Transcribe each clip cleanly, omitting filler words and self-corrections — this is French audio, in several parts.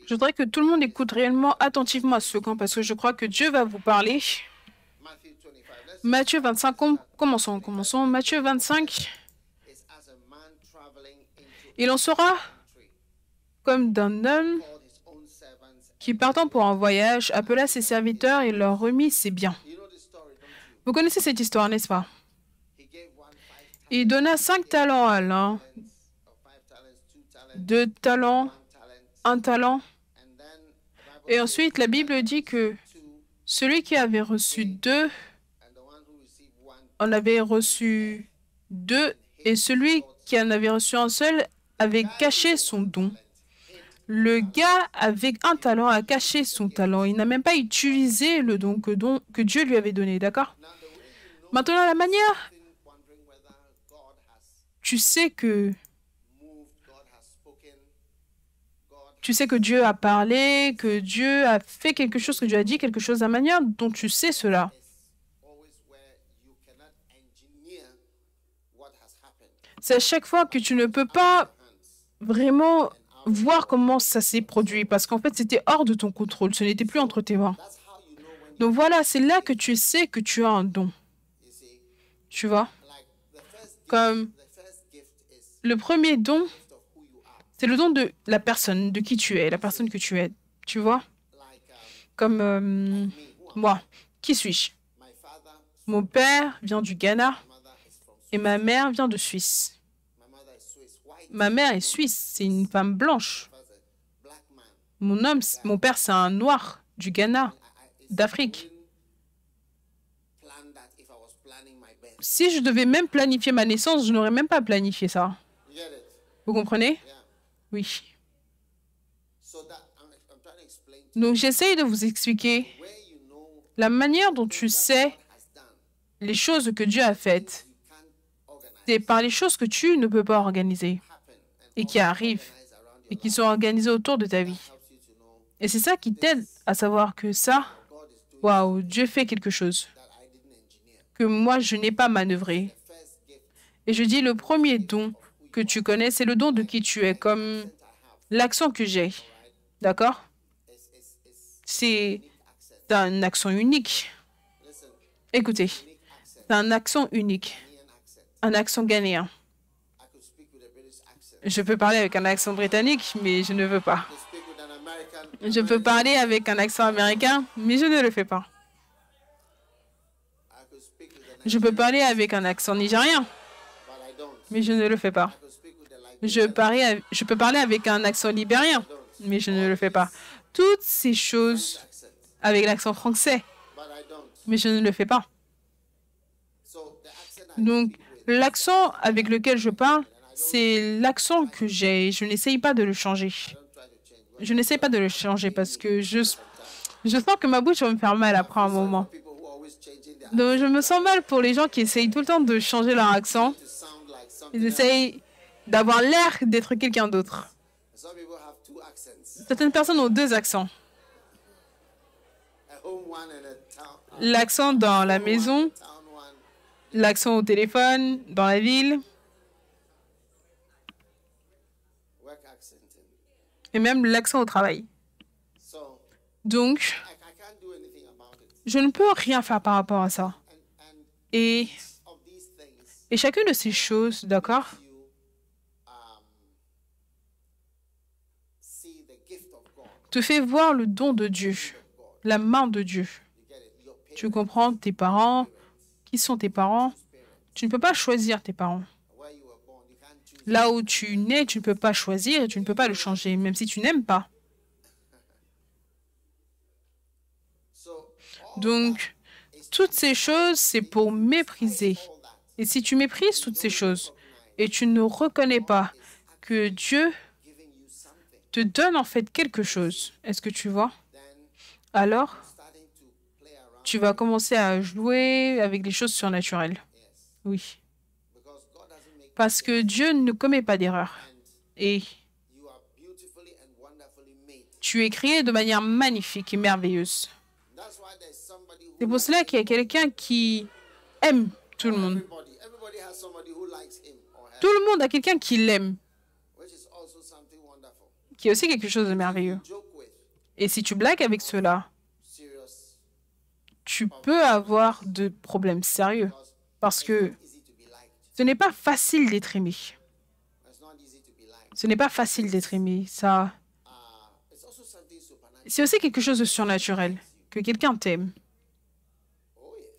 Je voudrais que tout le monde écoute réellement attentivement à ce camp parce que je crois que Dieu va vous parler. Matthieu 25, commençons. Matthieu 25, il en sera comme d'un homme qui, partant pour un voyage, appela ses serviteurs et leur remit ses biens. Vous connaissez cette histoire, n'est-ce pas? Il donna 5 talents à l'un, 2 talents, 1 talent. Et ensuite, la Bible dit que celui qui avait reçu 2 en avait reçu 2, et celui qui en avait reçu un seul avait caché son don. Le gars avec 1 talent a caché son talent. Il n'a même pas utilisé le don que Dieu lui avait donné, d'accord? Maintenant, la manière, tu sais que Dieu a parlé, que Dieu a fait quelque chose, que Dieu a dit quelque chose, la manière dont tu sais cela, c'est à chaque fois que tu ne peux pas vraiment voir comment ça s'est produit, parce qu'en fait, c'était hors de ton contrôle, ce n'était plus entre tes mains. Donc voilà, c'est là que tu sais que tu as un don. Tu vois? Comme le premier don, c'est le don de la personne, de qui tu es, la personne que tu es. Tu vois? Comme moi, qui suis-je? Mon père vient du Ghana et ma mère vient de Suisse. Ma mère est suisse, c'est une femme blanche. Mon père, c'est un noir du Ghana, d'Afrique. Si je devais même planifier ma naissance, je n'aurais même pas planifié ça. Vous comprenez? Oui. Donc, j'essaye de vous expliquer la manière dont tu sais les choses que Dieu a faites. C'est par les choses que tu ne peux pas organiser et qui arrivent et qui sont organisées autour de ta vie. Et c'est ça qui t'aide à savoir que ça, waouh, Dieu fait quelque chose que moi, je n'ai pas manœuvré. Et je dis, le premier don que tu connais, c'est le don de qui tu es, comme l'accent que j'ai. D'accord? C'est un accent unique. Écoutez, c'est un accent unique, un accent ghanéen. Je peux parler avec un accent britannique, mais je ne veux pas. Je peux parler avec un accent américain, mais je ne le fais pas. Je peux parler avec un accent nigérien, mais je ne le fais pas. Je peux parler avec un accent libérien, mais je ne le fais pas. Toutes ces choses avec l'accent français, mais je ne le fais pas. Donc, l'accent avec lequel je parle, c'est l'accent que j'ai. Je n'essaye pas de le changer. Je n'essaye pas de le changer parce que je sens que ma bouche va me faire mal après un moment. Donc, je me sens mal pour les gens qui essayent tout le temps de changer leur accent. Ils essayent d'avoir l'air d'être quelqu'un d'autre. Certaines personnes ont 2 accents. L'accent dans la maison, l'accent au téléphone, dans la ville, et même l'accent au travail. Donc, je ne peux rien faire par rapport à ça. Et chacune de ces choses, d'accord, te fait voir le don de Dieu, la main de Dieu. Tu comprends, tes parents, qui sont tes parents? Tu ne peux pas choisir tes parents. Là où tu nais, tu ne peux pas choisir et tu ne peux pas le changer, même si tu n'aimes pas. Donc, toutes ces choses, c'est pour mépriser. Et si tu méprises toutes ces choses et tu ne reconnais pas que Dieu te donne en fait quelque chose, est-ce que tu vois? Alors, tu vas commencer à jouer avec des choses surnaturelles. Oui. Parce que Dieu ne commet pas d'erreur. Et tu es créé de manière magnifique et merveilleuse. C'est pour cela qu'il y a quelqu'un qui aime tout le monde. Tout le monde a quelqu'un qui l'aime. qui est aussi quelque chose de merveilleux. Et si tu blagues avec cela, tu peux avoir de problèmes sérieux parce que ce n'est pas facile d'être aimé. Ce n'est pas facile d'être aimé. Ça, c'est aussi quelque chose de surnaturel, que quelqu'un t'aime.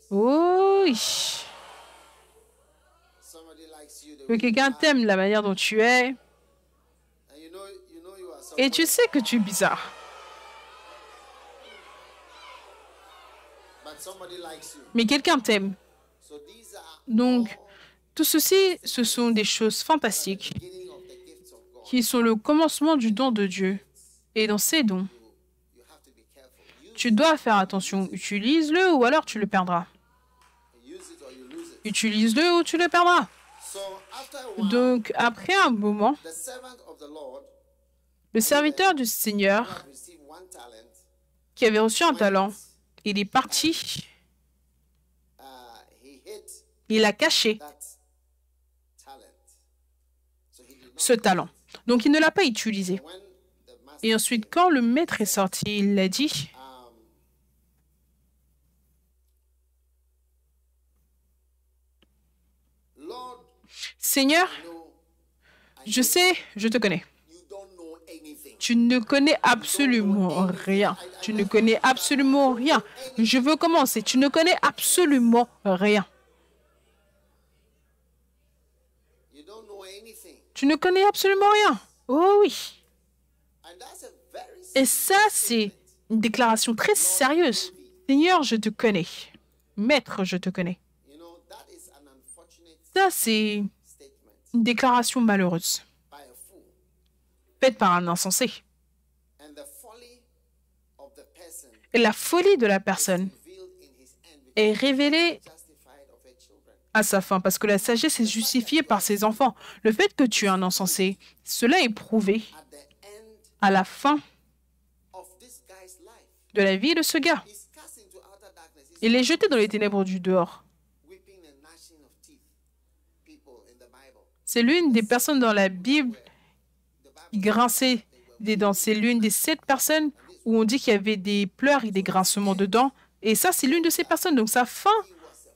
Oh oui. Que quelqu'un t'aime de la manière dont tu es. Et tu sais que tu es bizarre. Mais quelqu'un t'aime. Donc, tout ceci, ce sont des choses fantastiques qui sont le commencement du don de Dieu. Et dans ces dons, tu dois faire attention. Utilise-le ou alors tu le perdras. Utilise-le ou tu le perdras. Donc, après un moment, le serviteur du Seigneur, qui avait reçu un talent, il est parti, il a caché ce talent. Donc, il ne l'a pas utilisé. Et ensuite, quand le maître est sorti, il l'a dit, Seigneur, je sais, je te connais. Tu ne connais absolument rien. Tu ne connais absolument rien. Je veux commencer. Tu ne connais absolument rien. Tu ne connais absolument rien. Oh oui. Et ça, c'est une déclaration très sérieuse. Seigneur, je te connais. Maître, je te connais. Ça, c'est une déclaration malheureuse, faite par un insensé. Et la folie de la personne est révélée à sa fin, parce que la sagesse est justifiée par ses enfants. Le fait que tu es un insensé, cela est prouvé à la fin de la vie de ce gars. Il est jeté dans les ténèbres du dehors. C'est l'une des personnes dans la Bible qui grinçait des dents. C'est l'une des 7 personnes où on dit qu'il y avait des pleurs et des grincements de dents. Et ça, c'est l'une de ces personnes. Donc, sa fin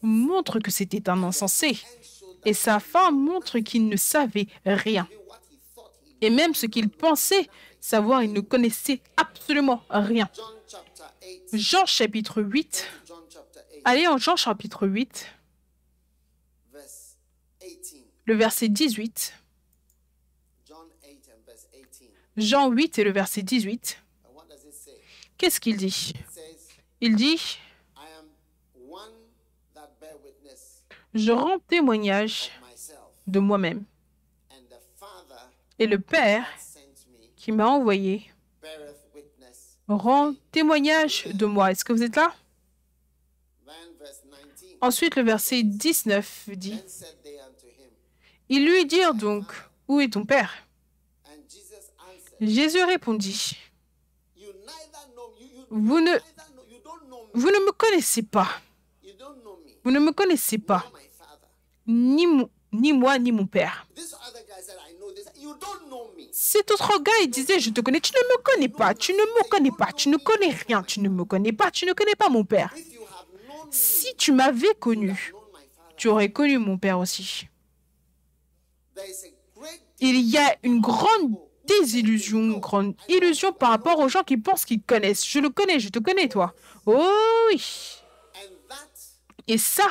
montre que c'était un insensé. Et sa fin montre qu'il ne savait rien. Et même ce qu'il pensait savoir, il ne connaissait absolument rien. Jean chapitre 8. Allez en Jean chapitre 8. Le verset 18. Jean 8 et le verset 18. Qu'est-ce qu'il dit? Il dit, je rends témoignage de moi-même. Et le Père qui m'a envoyé rend témoignage de moi. Est-ce que vous êtes là? Ensuite, le verset 19 dit, ils lui dirent donc, où est ton Père? Jésus répondit, vous ne me connaissez pas. Vous ne me connaissez pas. Ni moi, ni mon Père. Cet autre gars, il disait, je te connais. Tu ne me connais pas. Tu ne me connais pas. Tu ne connais rien. Tu ne me connais pas. Tu ne connais pas mon Père. Si tu m'avais connu, tu aurais connu mon Père aussi. Il y a une grande désillusion, une grande illusion par rapport aux gens qui pensent qu'ils connaissent. Je le connais, je te connais, toi. Oh oui. Et ça,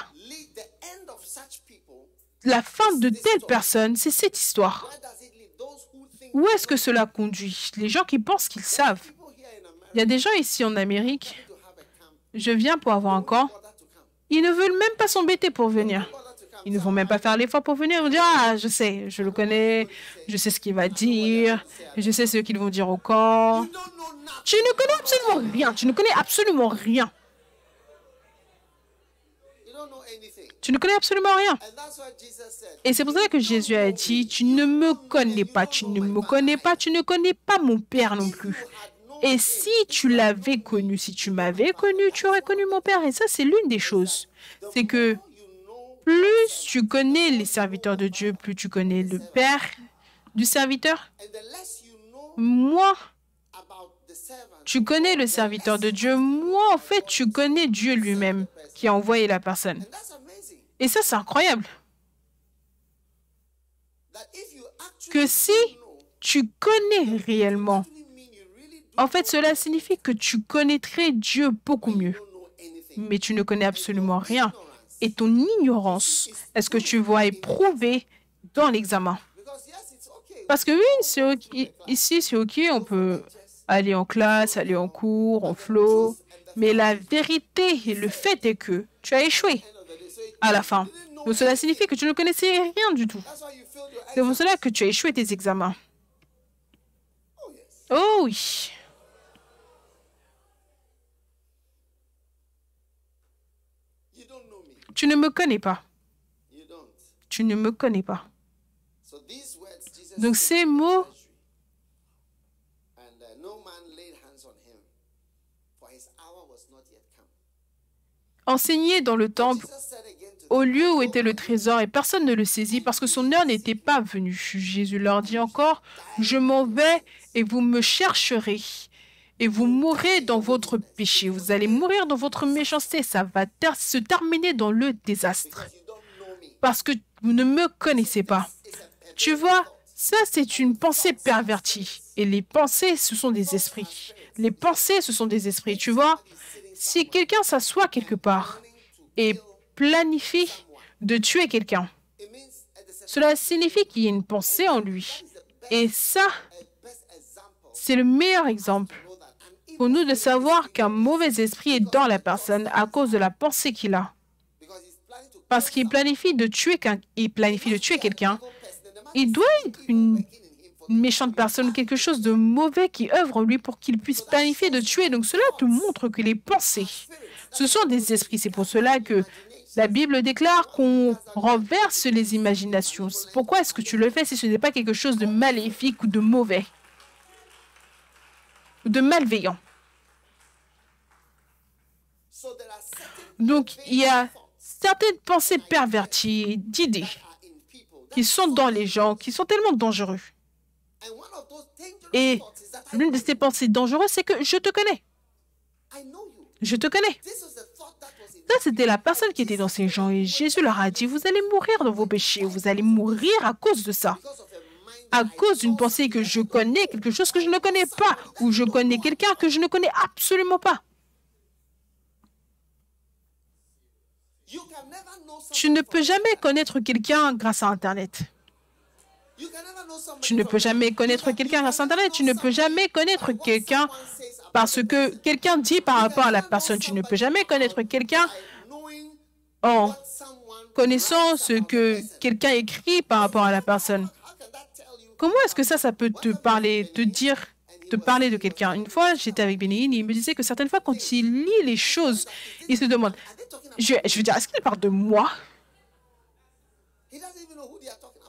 la fin de telle personne, c'est cette histoire. Où est-ce que cela conduit? Les gens qui pensent qu'ils savent. Il y a des gens ici en Amérique, je viens pour avoir un camp, ils ne veulent même pas s'embêter pour venir. Ils ne vont même pas faire l'effort pour venir. Ils vont dire, ah, je sais, je le connais, je sais ce qu'il va dire, je sais ce qu'ils vont dire au camp. Tu ne connais absolument rien, tu ne connais absolument rien. Tu ne connais absolument rien. Et c'est pour ça que Jésus a dit, tu ne me connais pas, tu ne me connais pas, tu ne connais pas mon Père non plus. Et si tu l'avais connu, si tu m'avais connu, tu aurais connu mon Père. Et ça, c'est l'une des choses. C'est que plus tu connais les serviteurs de Dieu, plus tu connais le Père du serviteur. Moi, tu connais le serviteur de Dieu. Moi, en fait, tu connais Dieu lui-même qui a envoyé la personne. Et ça, c'est incroyable. Que si tu connais réellement, en fait, cela signifie que tu connaîtrais Dieu beaucoup mieux. Mais tu ne connais absolument rien. Et ton ignorance, est-ce que tu vas éprouver dans l'examen? Parce que oui, ici, c'est OK, on peut aller en classe, aller en cours, en flow. Mais la vérité et le fait est que tu as échoué à la fin. Donc cela signifie que tu ne connaissais rien du tout. C'est pour cela que tu as échoué tes examens. Oh oui. Tu ne me connais pas. Tu ne me connais pas. Donc ces mots enseignés dans le temple au lieu où était le trésor et personne ne le saisit parce que son heure n'était pas venue. Jésus leur dit encore, je m'en vais et vous me chercherez et vous mourrez dans votre péché. Vous allez mourir dans votre méchanceté. Ça va se terminer dans le désastre parce que vous ne me connaissez pas. Tu vois, ça c'est une pensée pervertie et les pensées, ce sont des esprits. Les pensées, ce sont des esprits. Tu vois, si quelqu'un s'assoit quelque part et planifie de tuer quelqu'un, cela signifie qu'il y a une pensée en lui. Et ça, c'est le meilleur exemple pour nous de savoir qu'un mauvais esprit est dans la personne à cause de la pensée qu'il a. Parce qu'il planifie de tuer quelqu'un, il doit être une méchante personne, quelque chose de mauvais qui œuvre en lui pour qu'il puisse planifier de tuer. Donc cela te montre que les pensées, ce sont des esprits. C'est pour cela que la Bible déclare qu'on renverse les imaginations. Pourquoi est-ce que tu le fais si ce n'est pas quelque chose de maléfique ou de mauvais, ou de malveillant? Donc, il y a certaines pensées perverties, d'idées, qui sont dans les gens, qui sont tellement dangereux. Et l'une de ces pensées dangereuses, c'est que je te connais. Je te connais. Ça, c'était la personne qui était dans ces gens. Et Jésus leur a dit, vous allez mourir dans vos péchés. Vous allez mourir à cause de ça. À cause d'une pensée que je connais quelque chose que je ne connais pas. Ou je connais quelqu'un que je ne connais absolument pas. Tu ne peux jamais connaître quelqu'un grâce à Internet. Tu ne peux jamais connaître quelqu'un grâce à Internet. Tu ne peux jamais connaître quelqu'un parce que quelqu'un dit par rapport à la personne. Tu ne peux jamais connaître quelqu'un en connaissant ce que quelqu'un écrit par rapport à la personne. Comment est-ce que ça peut te parler, te parler de quelqu'un? Une fois, j'étais avec Bénéine et il me disait que certaines fois, quand il lit les choses, il se demande, je veux dire, est-ce qu'il parle de moi?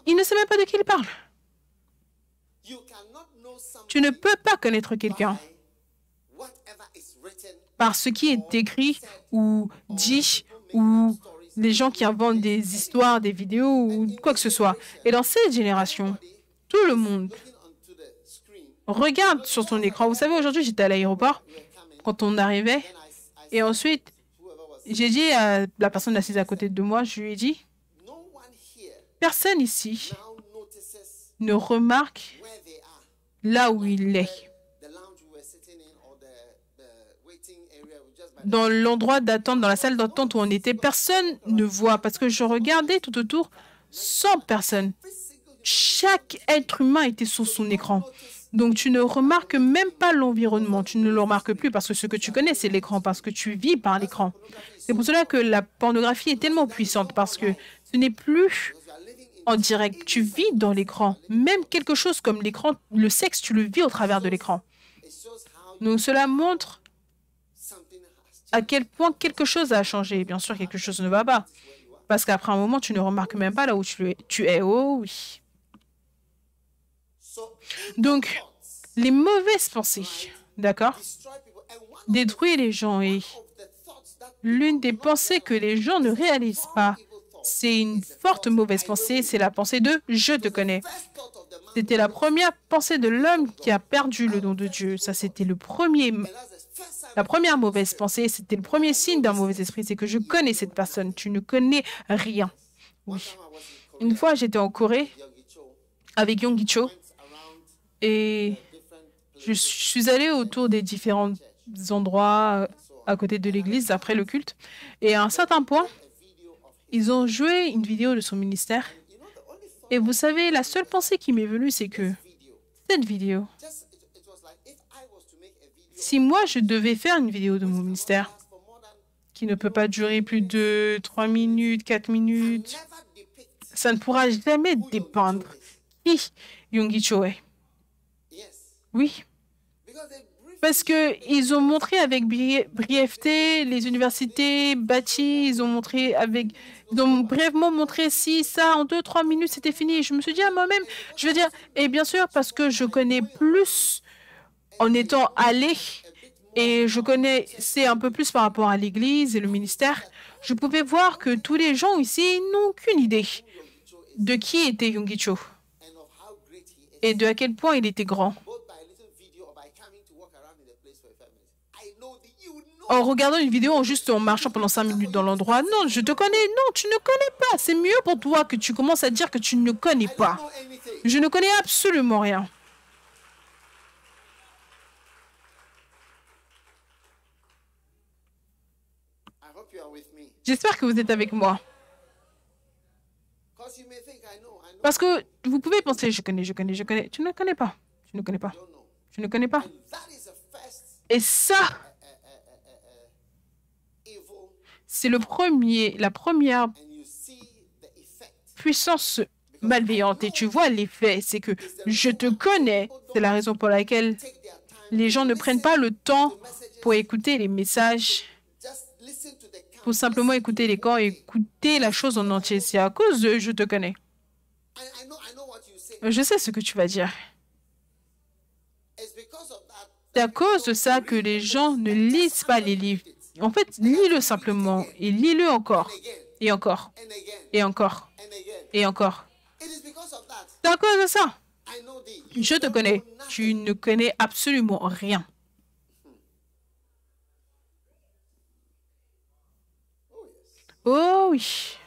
Il ne sait même pas de qui il parle. Tu ne peux pas connaître quelqu'un par ce qui est écrit ou dit ou les gens qui inventent des histoires, des vidéos ou quoi que ce soit. Et dans cette génération, tout le monde regarde sur son écran. Vous savez, aujourd'hui, j'étais à l'aéroport quand on arrivait et ensuite, j'ai dit à la personne assise à côté de moi, je lui ai dit, personne ici ne remarque là où il est. Dans l'endroit d'attente, dans la salle d'attente où on était, personne ne voit parce que je regardais tout autour, 100 personnes. Chaque être humain était sur son écran. Donc, tu ne remarques même pas l'environnement. Tu ne le remarques plus parce que ce que tu connais, c'est l'écran, parce que tu vis par l'écran. C'est pour cela que la pornographie est tellement puissante parce que ce n'est plus en direct. Tu vis dans l'écran. Même quelque chose comme l'écran, le sexe, tu le vis au travers de l'écran. Donc, cela montre à quel point quelque chose a changé. Bien sûr, quelque chose ne va pas. Parce qu'après un moment, tu ne remarques même pas là où tu es. Oh oui. Donc, les mauvaises pensées, d'accord, détruisent les gens. Et l'une des pensées que les gens ne réalisent pas, c'est une forte mauvaise pensée, c'est la pensée de « je te connais ». C'était la première pensée de l'homme qui a perdu le nom de Dieu. Ça, c'était la première mauvaise pensée. C'était le premier signe d'un mauvais esprit. C'est que je connais cette personne. Tu ne connais rien. Oui. Une fois, j'étais en Corée avec Yonggi Cho et je suis allée autour des différents endroits à côté de l'église après le culte. Et à un certain point, ils ont joué une vidéo de son ministère. Et vous savez, la seule pensée qui m'est venue, c'est que cette vidéo, si moi je devais faire une vidéo de mon ministère, qui ne peut pas durer plus de 3 minutes, 4 minutes, ça ne pourra jamais dépeindre qui Yonggi Cho est. Oui. Parce qu'ils ont montré avec brièveté les universités bâties, ils ont brièvement montré si ça, en 2-3 minutes, c'était fini. Et je me suis dit à moi-même, je veux dire, et bien sûr, parce que je connais plus en étant allé et je connaissais un peu plus par rapport à l'église et le ministère, je pouvais voir que tous les gens ici n'ont aucune idée de qui était Yonggi Cho et de à quel point il était grand. En regardant une vidéo, juste en marchant pendant 5 minutes dans l'endroit. Non, je te connais. Non, tu ne connais pas. C'est mieux pour toi que tu commences à dire que tu ne connais pas. Je ne connais absolument rien. J'espère que vous êtes avec moi. Parce que vous pouvez penser, je connais. Tu ne connais pas. Tu ne connais pas. Tu ne connais pas. Et ça, c'est la première puissance malveillante. Et tu vois l'effet, c'est que je te connais. C'est la raison pour laquelle les gens ne prennent pas le temps pour écouter les messages, pour simplement écouter les corps et écouter la chose en entier. C'est à cause de je te connais. Je sais ce que tu vas dire. C'est à cause de ça que les gens ne lisent pas les livres. En fait, lis-le simplement et lis-le encore et encore et encore et encore. C'est à cause de ça. Je te connais. Tu ne connais absolument rien. Oh oui.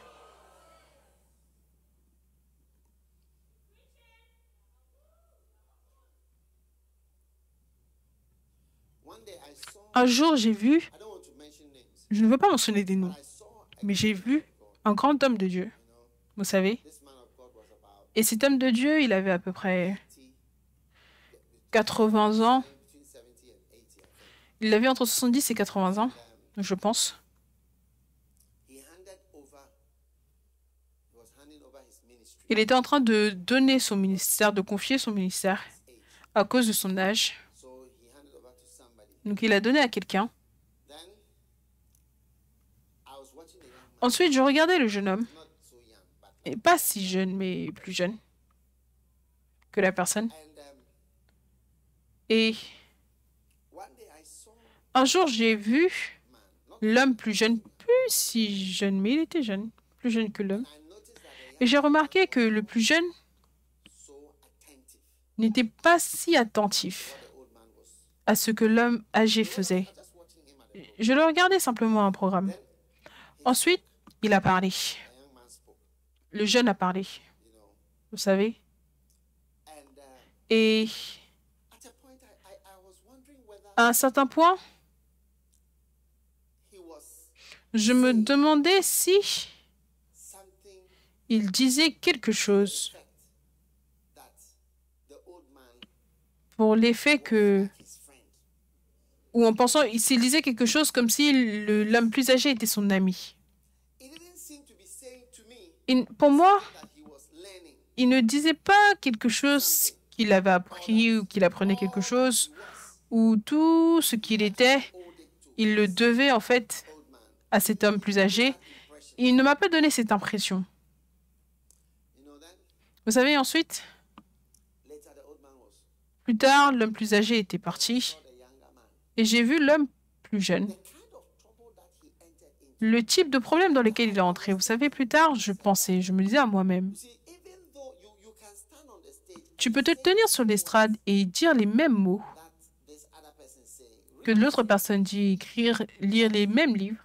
Un jour, j'ai vu, je ne veux pas mentionner des noms, mais j'ai vu un grand homme de Dieu, vous savez. Et cet homme de Dieu, il avait à peu près 80 ans. Il avait entre 70 et 80 ans, je pense. Il était en train de donner son ministère, de confier son ministère à cause de son âge. Donc, il a donné à quelqu'un. Ensuite, je regardais le jeune homme. Et pas si jeune, mais plus jeune que la personne. Et un jour, j'ai vu l'homme plus jeune, plus si jeune, mais il était jeune, plus jeune que l'homme. Et j'ai remarqué que le plus jeune n'était pas si attentif à ce que l'homme âgé faisait. Je le regardais simplement un programme. Ensuite, il a parlé. Le jeune a parlé. Vous savez? Et à un certain point, je me demandais si il disait quelque chose pour l'effet que... ou en pensant, s'il disait quelque chose comme si l'homme plus âgé était son ami. Pour moi, il ne disait pas quelque chose qu'il avait appris ou qu'il apprenait quelque chose, ou tout ce qu'il était, il le devait en fait à cet homme plus âgé. Il ne m'a pas donné cette impression. Vous savez, ensuite, plus tard, l'homme plus âgé était parti et j'ai vu l'homme plus jeune. Le type de problème dans lequel il est entré. Vous savez, plus tard, je me disais à moi-même, Tu peux te tenir sur l'estrade et dire les mêmes mots que l'autre personne dit, écrire, lire les mêmes livres.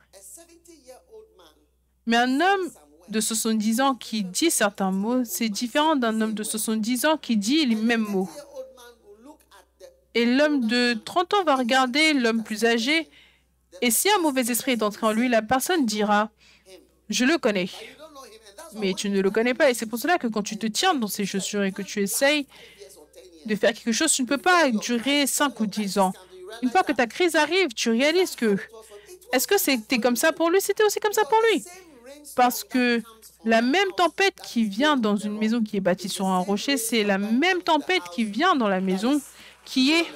Mais un homme de 70 ans qui dit certains mots, c'est différent d'un homme de 70 ans qui dit les mêmes mots. Et l'homme de 30 ans va regarder l'homme plus âgé, et si un mauvais esprit est entré en lui, la personne dira, je le connais. Mais tu ne le connais pas, et c'est pour cela que quand tu te tiens dans ces chaussures et que tu essayes de faire quelque chose, tu ne peux pas durer 5 ou 10 ans. Une fois que ta crise arrive, tu réalises que, est-ce que c'était comme ça pour lui? C'était aussi comme ça pour lui. Parce que la même tempête qui vient dans une maison qui est bâtie sur un rocher, c'est la même tempête qui vient dans la maison qui est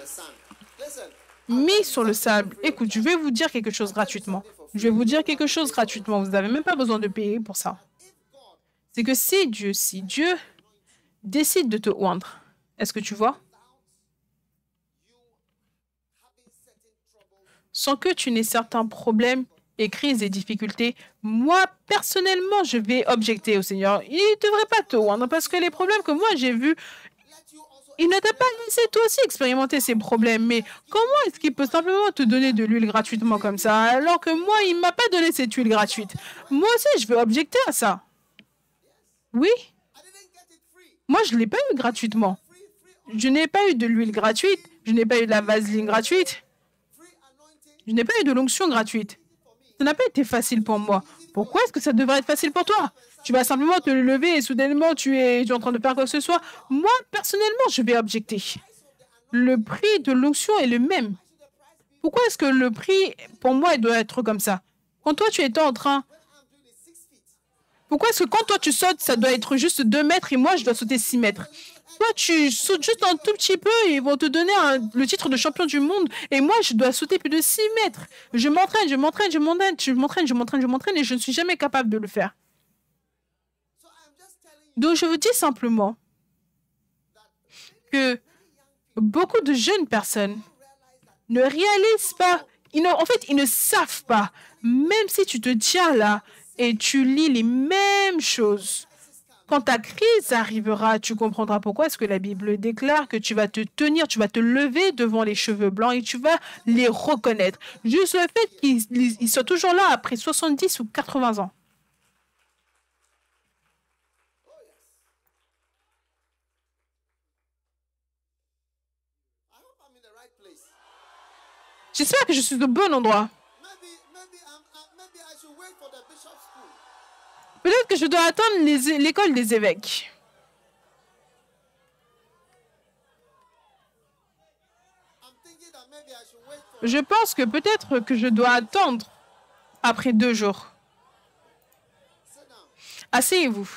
mise sur le sable. Écoute, je vais vous dire quelque chose gratuitement. Je vais vous dire quelque chose gratuitement. Vous n'avez même pas besoin de payer pour ça. C'est que si Dieu décide de te oindre, est-ce que tu vois? Sans que tu n'aies certains problèmes et crises et difficultés, moi, personnellement, je vais objecter au Seigneur. Il ne devrait pas te oindre parce que les problèmes que moi j'ai vus, il ne t'a pas laissé toi aussi expérimenter ces problèmes. Mais comment est-ce qu'il peut simplement te donner de l'huile gratuitement comme ça, alors que moi, il ne m'a pas donné cette huile gratuite? Moi aussi, je vais objecter à ça. Oui, moi, je ne l'ai pas eu gratuitement. Je n'ai pas eu de l'huile gratuite. Je n'ai pas eu de la vaseline gratuite. Je n'ai pas eu de l'onction gratuite. Ça n'a pas été facile pour moi. Pourquoi est-ce que ça devrait être facile pour toi? Tu vas simplement te lever et soudainement, tu es en train de faire quoi que ce soit. Moi, personnellement, je vais objecter. Le prix de l'onction est le même. Pourquoi est-ce que le prix, pour moi, il doit être comme ça? Quand toi, tu étais en train... Pourquoi est-ce que quand toi, tu sautes, ça doit être juste 2 mètres et moi, je dois sauter 6 mètres? Toi, tu sautes juste un tout petit peu et ils vont te donner le titre de champion du monde. Et moi, je dois sauter plus de 6 mètres. Je m'entraîne et je ne suis jamais capable de le faire. Donc, je vous dis simplement que beaucoup de jeunes personnes ne réalisent pas, en fait, ils ne savent pas, même si tu te tiens là et tu lis les mêmes choses, quand ta crise arrivera, tu comprendras pourquoi est-ce que la Bible déclare que tu vas te tenir, tu vas te lever devant les cheveux blancs et tu vas les reconnaître. Juste le fait qu'ils soient toujours là après 70 ou 80 ans. J'espère que je suis au bon endroit. Peut-être que je dois attendre l'école des évêques. Je pense que peut-être que je dois attendre après 2 jours. Asseyez-vous.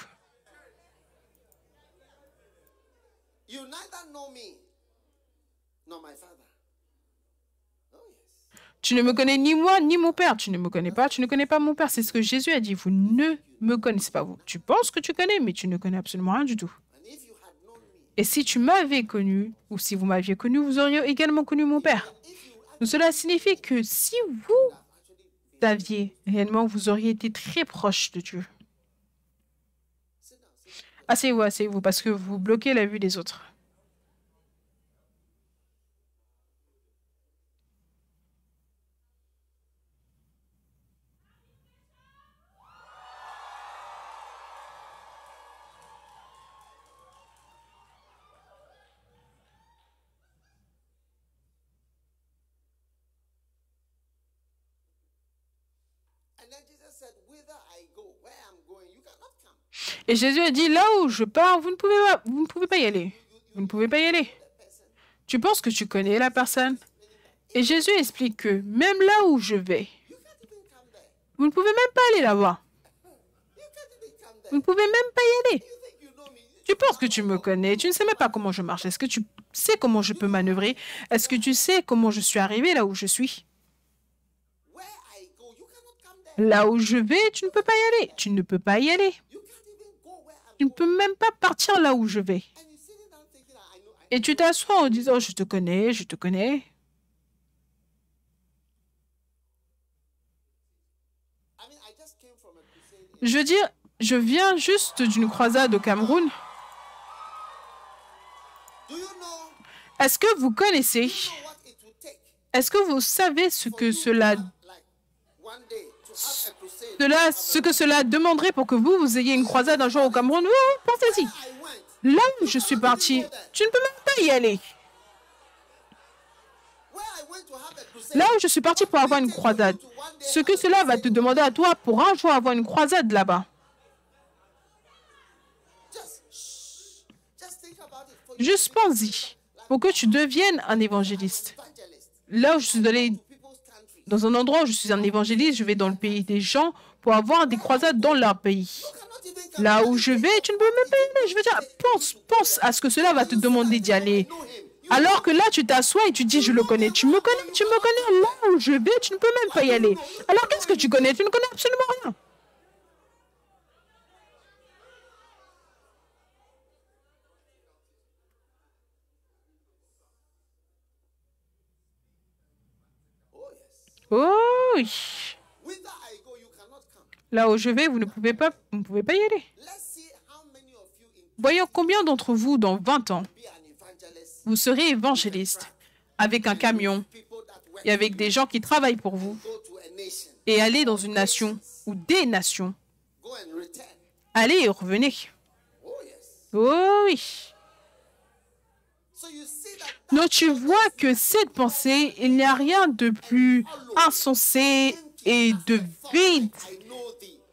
Tu ne me connais ni moi, ni mon père. Tu ne me connais pas, tu ne connais pas mon père. C'est ce que Jésus a dit. Vous ne me connaissez pas, vous. Tu penses que tu connais, mais tu ne connais absolument rien du tout. Et si tu m'avais connu, ou si vous m'aviez connu, vous auriez également connu mon père. Donc, cela signifie que si vous saviez réellement, vous auriez été très proche de Dieu. Asseyez-vous, parce que vous bloquez la vue des autres. Et Jésus a dit, là où je pars, vous ne pouvez pas y aller. Vous ne pouvez pas y aller. Tu penses que tu connais la personne? Et Jésus explique que même là où je vais, vous ne pouvez même pas aller là-bas. Vous ne pouvez même pas y aller. Tu penses que tu me connais, tu ne sais même pas comment je marche. Est-ce que tu sais comment je peux manœuvrer? Est-ce que tu sais comment je suis arrivé là où je suis? Là où je vais, tu ne peux pas y aller. Tu ne peux pas y aller. Tu ne peux même pas partir là où je vais. Et tu t'assois en disant, je te connais, je te connais. Je veux dire, je viens juste d'une croisade au Cameroun. Est-ce que vous connaissez, est-ce que vous savez ce que cela demanderait pour que vous ayez une croisade un jour au Cameroun? Oui, pensez-y. Là où je suis parti, tu ne peux même pas y aller. Là où je suis parti pour avoir une croisade, ce que cela va te demander à toi pour un jour avoir une croisade là-bas. Juste pense-y, pour que tu deviennes un évangéliste. Là où je suis allé, dans un endroit où je suis un évangéliste, je vais dans le pays des gens pour avoir des croisades dans leur pays. Là où je vais, tu ne peux même pas y aller. Je veux dire, pense à ce que cela va te demander d'y aller. Alors que là, tu t'assois et tu dis, je le connais. Tu me connais. Là où je vais, tu ne peux même pas y aller. Alors qu'est-ce que tu connais? Tu ne connais absolument rien. Oh oui. Là où je vais, vous ne pouvez pas y aller. Voyons combien d'entre vous, dans 20 ans, vous serez évangéliste avec un camion et avec des gens qui travaillent pour vous et aller dans une nation ou des nations. Allez et revenez. Oh oui. Donc tu vois que cette pensée, il n'y a rien de plus insensé et de vide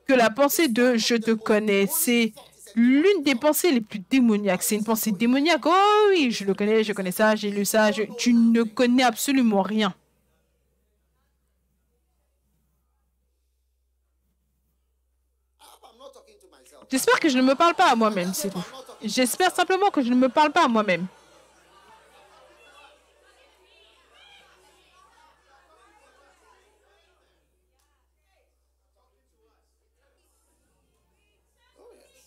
que la pensée de « je te connais ». C'est l'une des pensées les plus démoniaques. C'est une pensée démoniaque. Oh oui, je le connais, je connais ça, j'ai lu ça. Tu ne connais absolument rien. J'espère que je ne me parle pas à moi-même, c'est tout. J'espère simplement que je ne me parle pas à moi-même.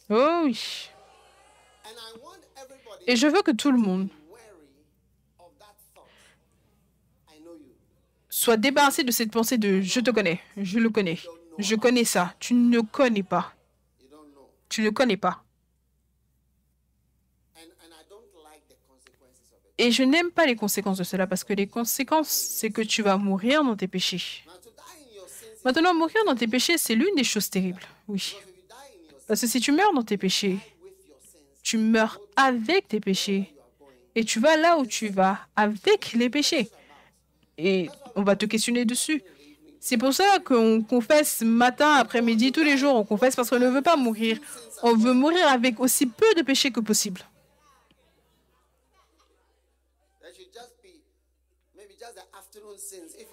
Oh oui. Et je veux que tout le monde soit débarrassé de cette pensée de « je te connais, je le connais, je connais ça ». Tu ne connais pas. Tu ne connais pas. Et je n'aime pas les conséquences de cela parce que les conséquences, c'est que tu vas mourir dans tes péchés. Maintenant, mourir dans tes péchés, c'est l'une des choses terribles. Oui. Parce que si tu meurs dans tes péchés, tu meurs avec tes péchés. Et tu vas là où tu vas avec les péchés. Et on va te questionner dessus. C'est pour ça qu'on confesse matin, après-midi, tous les jours. On confesse parce qu'on ne veut pas mourir. On veut mourir avec aussi peu de péchés que possible.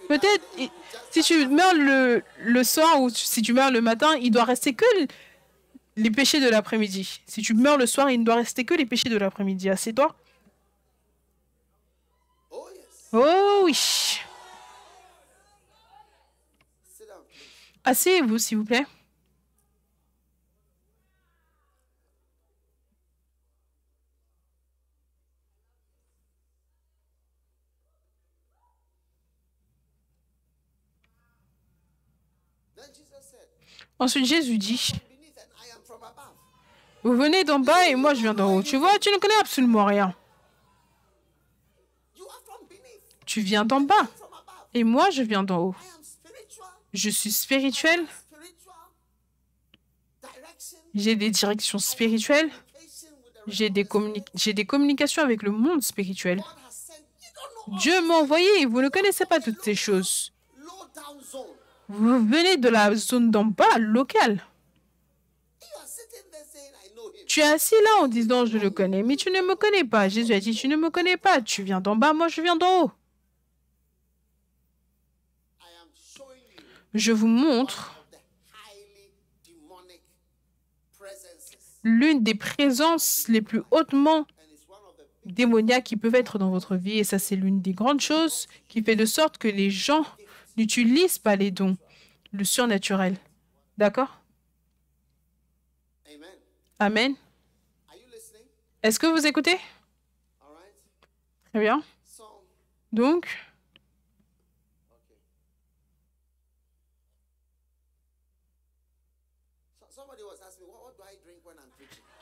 Peut-être, si tu meurs le soir ou si tu meurs le matin, il doit rester que les péchés de l'après-midi. Si tu meurs le soir, il ne doit rester que les péchés de l'après-midi. Assieds-toi. Oh oui. Asseyez-vous, s'il vous plaît. Ensuite, Jésus dit, vous venez d'en bas et moi je viens d'en haut. Tu vois, tu ne connais absolument rien. Tu viens d'en bas et moi je viens d'en haut. Je suis spirituel. J'ai des directions spirituelles. J'ai des communications avec le monde spirituel. Dieu m'a envoyé et vous ne connaissez pas toutes ces choses. Vous venez de la zone d'en bas, locale. Tu es assis là en disant « je le connais », mais tu ne me connais pas. Jésus a dit « tu ne me connais pas, tu viens d'en bas, moi je viens d'en haut ». Je vous montre l'une des présences les plus hautement démoniaques qui peuvent être dans votre vie. Et ça, c'est l'une des grandes choses qui fait de sorte que les gens n'utilisent pas les dons, le surnaturel. D'accord? Amen. Est-ce que vous écoutez? Très bien. Donc,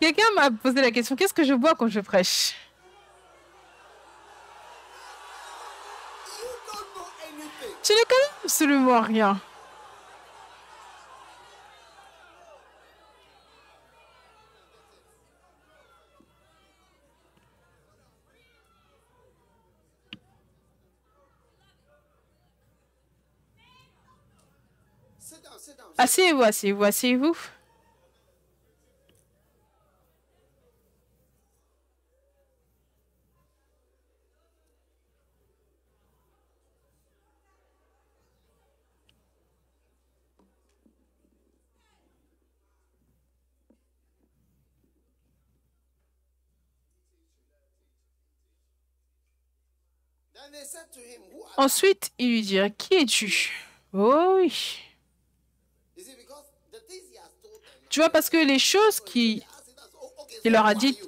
quelqu'un m'a posé la question, qu'est-ce que je bois quand je prêche? Tu ne connais absolument rien. Asseyez-vous, asseyez-vous, asseyez-vous. Ensuite, ils lui dirent, qui es-tu? Oh oui. Tu vois, parce que les choses qu'il leur a dites,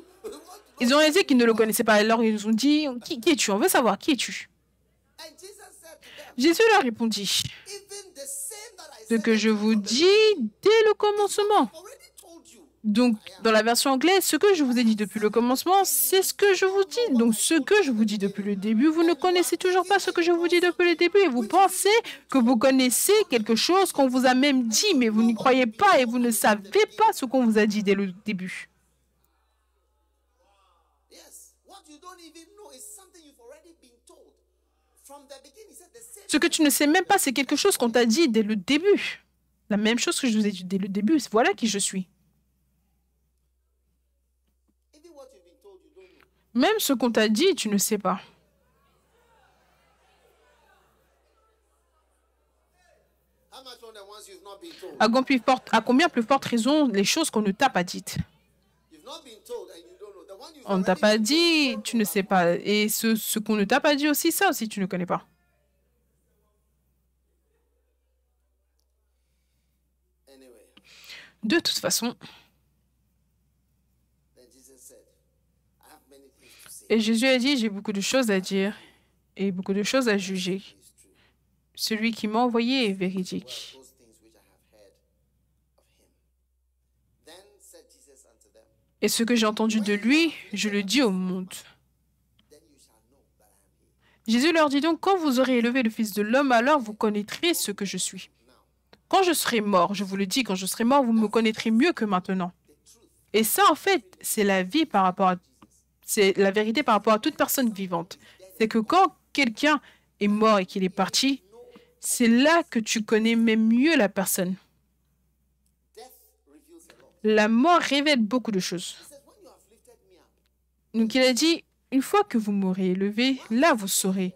ils ont réalisé qu'ils ne le connaissaient pas. Alors, ils ont dit, qui es-tu? On veut savoir, qui es-tu? Jésus leur répondit, ce que je vous dis dès le commencement. Donc, dans la version anglaise, ce que je vous ai dit depuis le commencement, c'est ce que je vous dis. Donc, ce que je vous dis depuis le début, vous ne connaissez toujours pas ce que je vous dis depuis le début et vous pensez que vous connaissez quelque chose qu'on vous a même dit, mais vous n'y croyez pas et vous ne savez pas ce qu'on vous a dit dès le début. Ce que tu ne sais même pas, c'est quelque chose qu'on t'a dit dès le début. La même chose que je vous ai dit dès le début. Voilà qui je suis. Même ce qu'on t'a dit, tu ne sais pas. À combien plus forte raison les choses qu'on ne t'a pas dites? On ne t'a pas dit, tu ne sais pas. Et ce qu'on ne t'a pas dit aussi, ça aussi, tu ne connais pas. De toute façon, et Jésus a dit, j'ai beaucoup de choses à dire et beaucoup de choses à juger. Celui qui m'a envoyé est véridique. Et ce que j'ai entendu de lui, je le dis au monde. Jésus leur dit donc, quand vous aurez élevé le Fils de l'homme, alors vous connaîtrez ce que je suis. Quand je serai mort, je vous le dis, quand je serai mort, vous me connaîtrez mieux que maintenant. Et ça, en fait, c'est la vie par rapport à... C'est la vérité par rapport à toute personne vivante. C'est que quand quelqu'un est mort et qu'il est parti, c'est là que tu connais même mieux la personne. La mort révèle beaucoup de choses. Donc il a dit, une fois que vous m'aurez élevé, là vous saurez.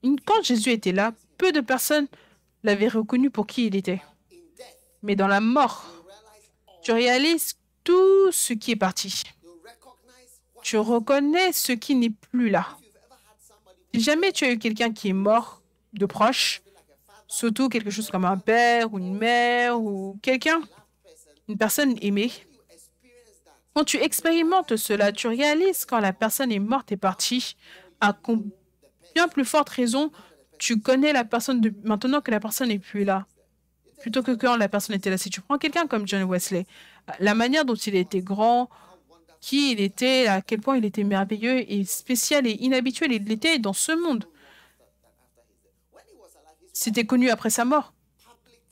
Quand Jésus était là, peu de personnes l'avaient reconnu pour qui il était. Mais dans la mort, tu réalises tout ce qui est parti. Tu reconnais ce qui n'est plus là. Si jamais tu as eu quelqu'un qui est mort de proche, surtout quelque chose comme un père ou une mère ou quelqu'un, une personne aimée, quand tu expérimentes cela, tu réalises quand la personne est morte et partie, à combien plus forte raison tu connais la personne maintenant que la personne n'est plus là, plutôt que quand la personne était là. Si tu prends quelqu'un comme John Wesley, la manière dont il était grand, qui il était, à quel point il était merveilleux et spécial et inhabituel, il était dans ce monde. C'était connu après sa mort.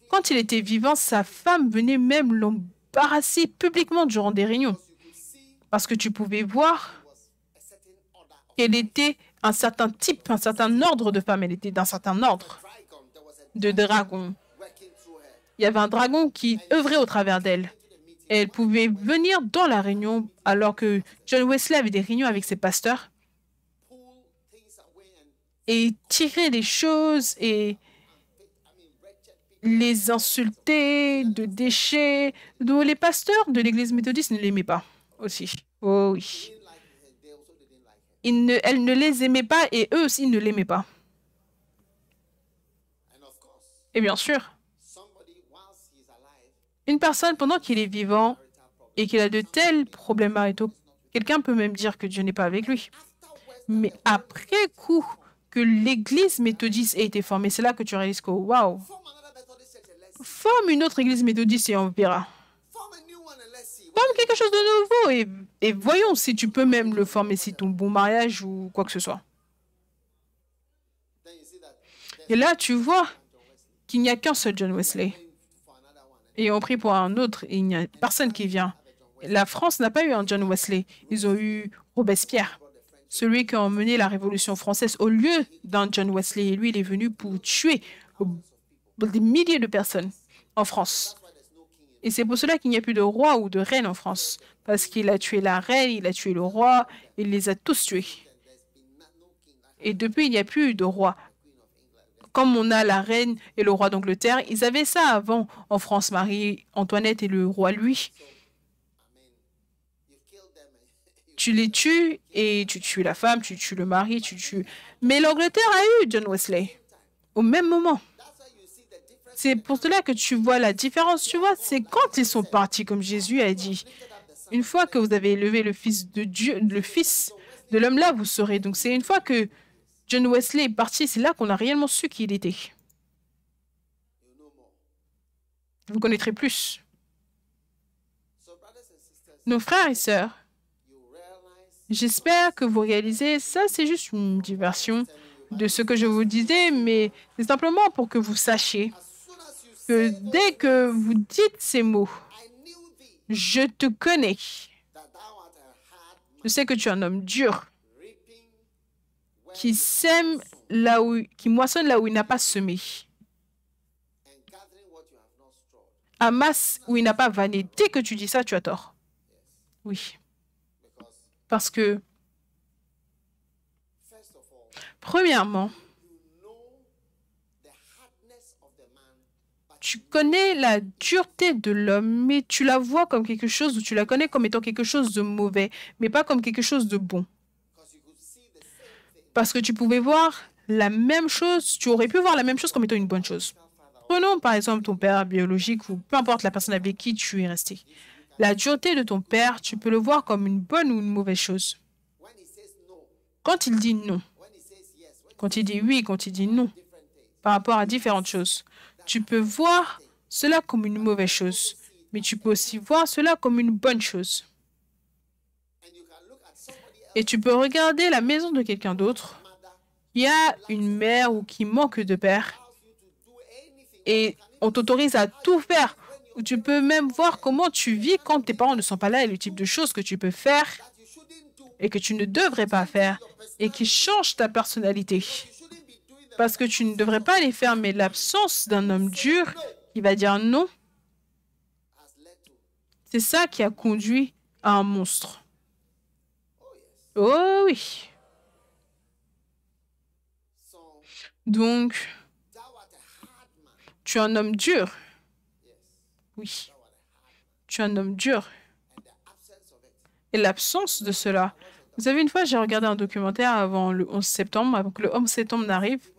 Quand il était vivant, sa femme venait même l'embarrasser publiquement durant des réunions. Parce que tu pouvais voir qu'elle était un certain type, un certain ordre de femme. Elle était d'un certain ordre de dragon. Il y avait un dragon qui œuvrait au travers d'elle. Elle pouvait venir dans la réunion alors que John Wesley avait des réunions avec ses pasteurs et tirer les choses et les insulter de déchets. Donc, les pasteurs de l'église méthodiste ne l'aimaient pas aussi. Oh oui. Elle ne les aimait pas et eux aussi ne l'aimaient pas. Et bien sûr, une personne, pendant qu'il est vivant et qu'il a de tels problèmes maritaux, quelqu'un peut même dire que Dieu n'est pas avec lui. Mais après coup, que l'église méthodiste ait été formée, c'est là que tu réalises que, waouh, forme une autre église méthodiste et on verra. Forme quelque chose de nouveau et voyons si tu peux même le former, si ton bon mariage ou quoi que ce soit. Et là, tu vois qu'il n'y a qu'un seul John Wesley. Et on prie pour un autre et il n'y a personne qui vient. La France n'a pas eu un John Wesley. Ils ont eu Robespierre, celui qui a emmené la Révolution française au lieu d'un John Wesley. Et lui, il est venu pour tuer des milliers de personnes en France. Et c'est pour cela qu'il n'y a plus de roi ou de reine en France. Parce qu'il a tué la reine, il a tué le roi, il les a tous tués. Et depuis, il n'y a plus de roi. Comme on a la reine et le roi d'Angleterre, ils avaient ça avant en France, Marie-Antoinette et le roi Louis. Tu les tues et tu tues la femme, tu tues le mari, tu tues... Mais l'Angleterre a eu John Wesley au même moment. C'est pour cela que tu vois la différence. Tu vois, c'est quand ils sont partis, comme Jésus a dit. Une fois que vous avez élevé le Fils de Dieu, le Fils de l'homme là, vous saurez. Donc c'est une fois que John Wesley est parti, c'est là qu'on a réellement su qui il était. Vous connaîtrez plus. Nos frères et sœurs, j'espère que vous réalisez, ça c'est juste une diversion de ce que je vous disais, mais c'est simplement pour que vous sachiez que dès que vous dites ces mots, je te connais, je sais que tu es un homme dur, qui sème là où, qui moissonne là où il n'a pas semé, amasse où il n'a pas vanné. Dès que tu dis ça, tu as tort. Oui. Parce que, premièrement, tu connais la dureté de l'homme, mais tu la vois comme quelque chose, ou tu la connais comme étant quelque chose de mauvais, mais pas comme quelque chose de bon. Parce que tu pouvais voir la même chose, tu aurais pu voir la même chose comme étant une bonne chose. Prenons par exemple ton père biologique ou peu importe la personne avec qui tu es resté. La dureté de ton père, tu peux le voir comme une bonne ou une mauvaise chose. Quand il dit non, quand il dit oui, quand il dit non, par rapport à différentes choses, tu peux voir cela comme une mauvaise chose, mais tu peux aussi voir cela comme une bonne chose. Et tu peux regarder la maison de quelqu'un d'autre. Il y a une mère ou qui manque de père et on t'autorise à tout faire. Ou tu peux même voir comment tu vis quand tes parents ne sont pas là et le type de choses que tu peux faire et que tu ne devrais pas faire et qui changent ta personnalité. Parce que tu ne devrais pas les faire, mais l'absence d'un homme dur qui va dire non, c'est ça qui a conduit à un monstre. Oh oui. Donc, tu es un homme dur. Oui. Tu es un homme dur. Et l'absence de cela. Vous savez, une fois, j'ai regardé un documentaire avant le 11 septembre, avant que le 11 septembre n'arrive.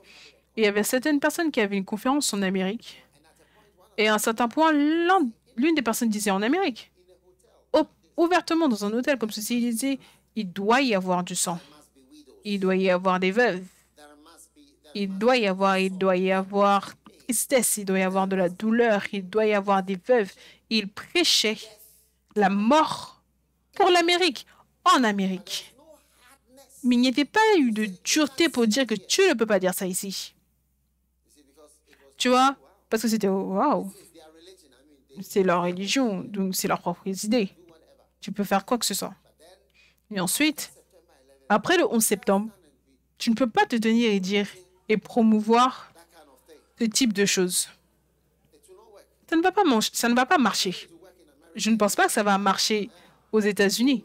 Et il y avait certaines personnes qui avaient une conférence en Amérique. Et à un certain point, l'une des personnes disait en Amérique, ouvertement dans un hôtel comme ceci, il disait, il doit y avoir du sang. Il doit y avoir des veuves. Il doit y avoir tristesse, il doit y avoir de la douleur, il doit y avoir des veuves. Il prêchait la mort pour l'Amérique, en Amérique. Mais il n'y avait pas eu de dureté pour dire que tu ne peux pas dire ça ici. Tu vois? Parce que c'était, waouh, c'est leur religion, donc c'est leurs propres idées. Tu peux faire quoi que ce soit. Et ensuite, après le 11 septembre, tu ne peux pas te tenir et dire et promouvoir ce type de choses. Ça ne va pas marcher. Je ne pense pas que ça va marcher aux États-Unis.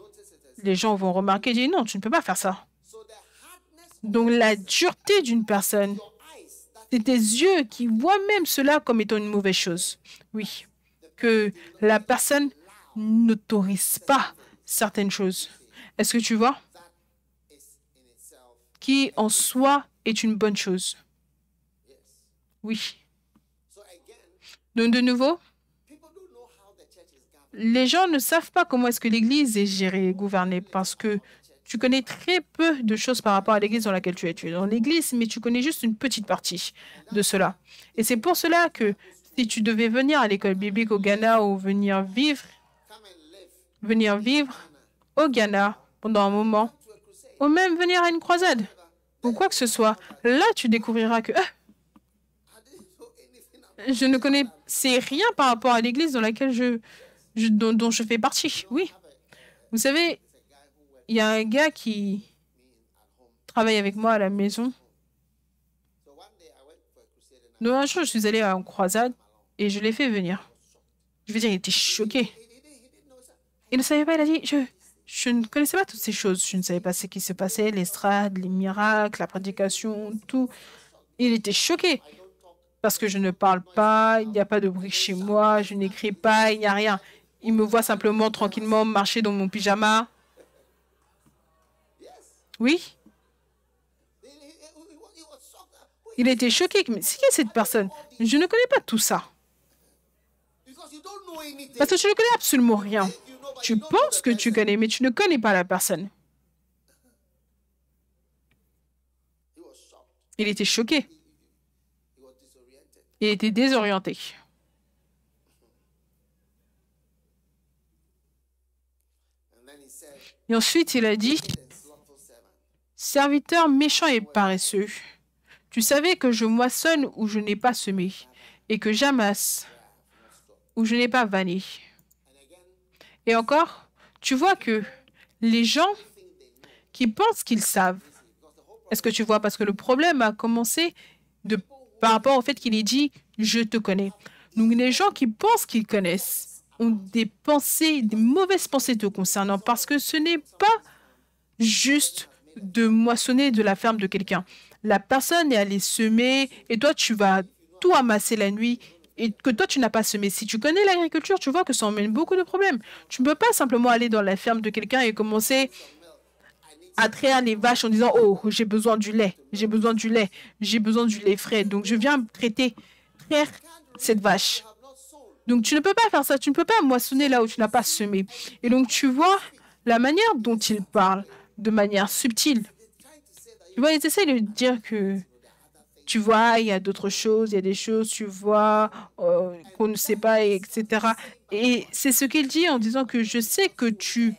Les gens vont remarquer et dire non, tu ne peux pas faire ça. Donc la dureté d'une personne, c'est tes yeux qui voient même cela comme étant une mauvaise chose. Oui, que la personne n'autorise pas certaines choses. Est-ce que tu vois? Qui en soi est une bonne chose. Oui. Donc de nouveau, les gens ne savent pas comment est-ce que l'Église est gérée et gouvernée parce que tu connais très peu de choses par rapport à l'Église dans laquelle tu es. Tu es dans l'Église, mais tu connais juste une petite partie de cela. Et c'est pour cela que si tu devais venir à l'école biblique au Ghana ou venir vivre au Ghana pendant un moment, ou même venir à une croisade, ou quoi que ce soit, là, tu découvriras que Je ne connais c'est rien par rapport à l'église dans laquelle dont je fais partie. Oui. Vous savez, il y a un gars qui travaille avec moi à la maison. Donc, un jour, je suis allée en croisade et je l'ai fait venir. Je veux dire, il était choqué. Il ne savait pas, il a dit, je ne connaissais pas toutes ces choses. Je ne savais pas ce qui se passait, l'estrade, les miracles, la prédication, tout. Il était choqué parce que je ne parle pas, il n'y a pas de bruit chez moi, je n'écris pas, il n'y a rien. Il me voit simplement tranquillement marcher dans mon pyjama. Oui. Il était choqué. Mais c'est qui cette personne? Je ne connais pas tout ça. Parce que tu ne connais absolument rien. Tu penses que tu connais, mais tu ne connais pas la personne. Il était choqué. Il était désorienté. Et ensuite, il a dit, « Serviteur méchant et paresseux, tu savais que je moissonne où je n'ai pas semé, et que j'amasse où je n'ai pas vanné. » Et encore, tu vois que les gens qui pensent qu'ils savent, est-ce que tu vois? Parce que le problème a commencé par rapport au fait qu'il ait dit « je te connais ». Donc, les gens qui pensent qu'ils connaissent ont des pensées, des mauvaises pensées te concernant parce que ce n'est pas juste de moissonner de la ferme de quelqu'un. La personne est allée semer et toi, tu vas tout amasser la nuit et que toi, tu n'as pas semé. Si tu connais l'agriculture, tu vois que ça emmène beaucoup de problèmes. Tu ne peux pas simplement aller dans la ferme de quelqu'un et commencer à traire les vaches en disant « Oh, j'ai besoin du lait, j'ai besoin du lait, j'ai besoin du lait frais. Donc, je viens traire cette vache. » Donc, tu ne peux pas faire ça. Tu ne peux pas moissonner là où tu n'as pas semé. Et donc, tu vois la manière dont il parle de manière subtile. Tu vois, ils essaient de dire que, tu vois, il y a d'autres choses, il y a des choses, tu vois, qu'on ne sait pas, etc. Et c'est ce qu'il dit en disant que je sais que tu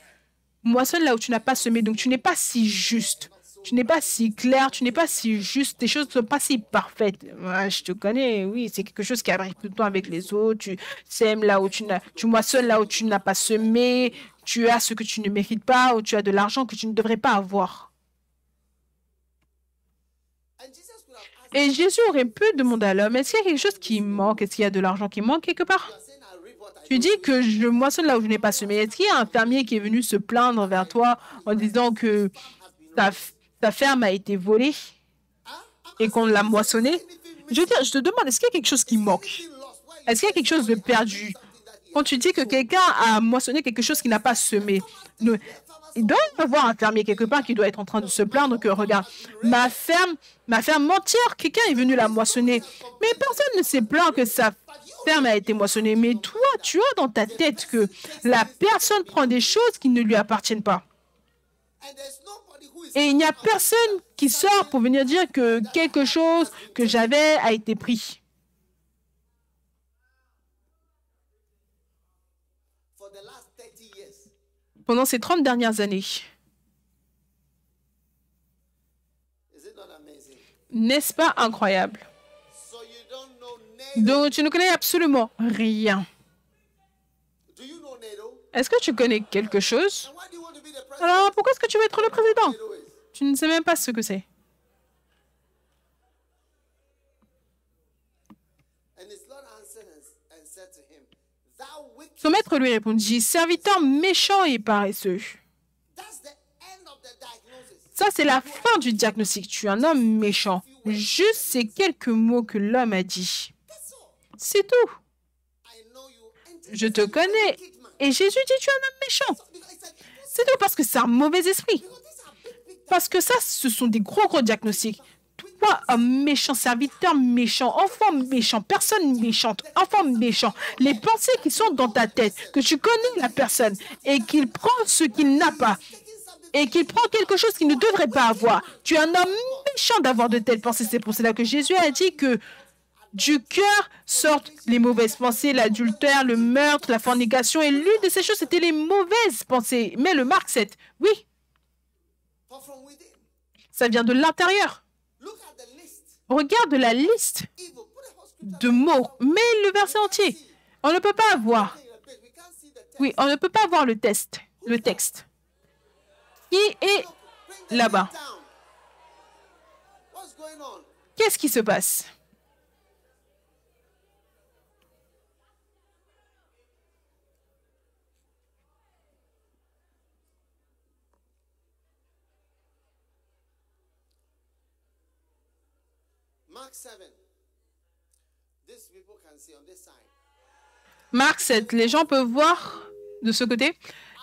moissonnes là où tu n'as pas semé. Donc, tu n'es pas si juste. Tu n'es pas si clair, tu n'es pas si juste, tes choses ne sont pas si parfaites. Moi, je te connais, oui, c'est quelque chose qui arrive tout le temps avec les autres. Tu sèmes là où tu moissonnes là où tu n'as pas semé, tu as ce que tu ne mérites pas, ou tu as de l'argent que tu ne devrais pas avoir. Et Jésus aurait pu demander à l'homme, est-ce qu'il y a quelque chose qui manque? Est-ce qu'il y a de l'argent qui manque quelque part? Tu dis que je moissonne là où je n'ai pas semé. Est-ce qu'il y a un fermier qui est venu se plaindre vers toi en disant que ta ferme a été volée et qu'on l'a moissonnée? Je veux dire, je te demande, est-ce qu'il y a quelque chose qui manque? Est-ce qu'il y a quelque chose de perdu? Quand tu dis que quelqu'un a moissonné quelque chose qu'il n'a pas semé, il doit y avoir un fermier quelque part qui doit être en train de se plaindre que, regarde, ma ferme entière, quelqu'un est venu la moissonner. Mais personne ne s'est plaint que sa ferme a été moissonnée. Mais toi, tu as dans ta tête que la personne prend des choses qui ne lui appartiennent pas. Et il n'y a personne qui sort pour venir dire que quelque chose que j'avais a été pris. Pendant ces 30 dernières années, n'est-ce pas incroyable? Donc, tu ne connais absolument rien. Est-ce que tu connais quelque chose? Alors, pourquoi est-ce que tu veux être le président? Tu ne sais même pas ce que c'est. Son maître lui répondit, « Serviteur méchant et paresseux. » Ça, c'est la fin du diagnostic. Tu es un homme méchant. Juste ces quelques mots que l'homme a dit. C'est tout. Je te connais. Et Jésus dit, tu es un homme méchant. C'est tout parce que c'est un mauvais esprit. Parce que ça, ce sont des gros diagnostics. Toi, un méchant, serviteur méchant, enfant méchant, personne méchante, enfant méchant. Les pensées qui sont dans ta tête, que tu connais la personne et qu'il prend ce qu'il n'a pas et qu'il prend quelque chose qu'il ne devrait pas avoir. Tu es un homme méchant d'avoir de telles pensées. C'est pour cela que Jésus a dit que du cœur sortent les mauvaises pensées, l'adultère, le meurtre, la fornication. Et l'une de ces choses, c'était les mauvaises pensées. Mais le Marc 7, oui, ça vient de l'intérieur. Regarde la liste. de mots, mais le verset entier. On ne peut pas avoir. Oui, on ne peut pas voir le texte. Qui est là-bas? Qu'est-ce qui se passe? Marc 7, les gens peuvent voir de ce côté.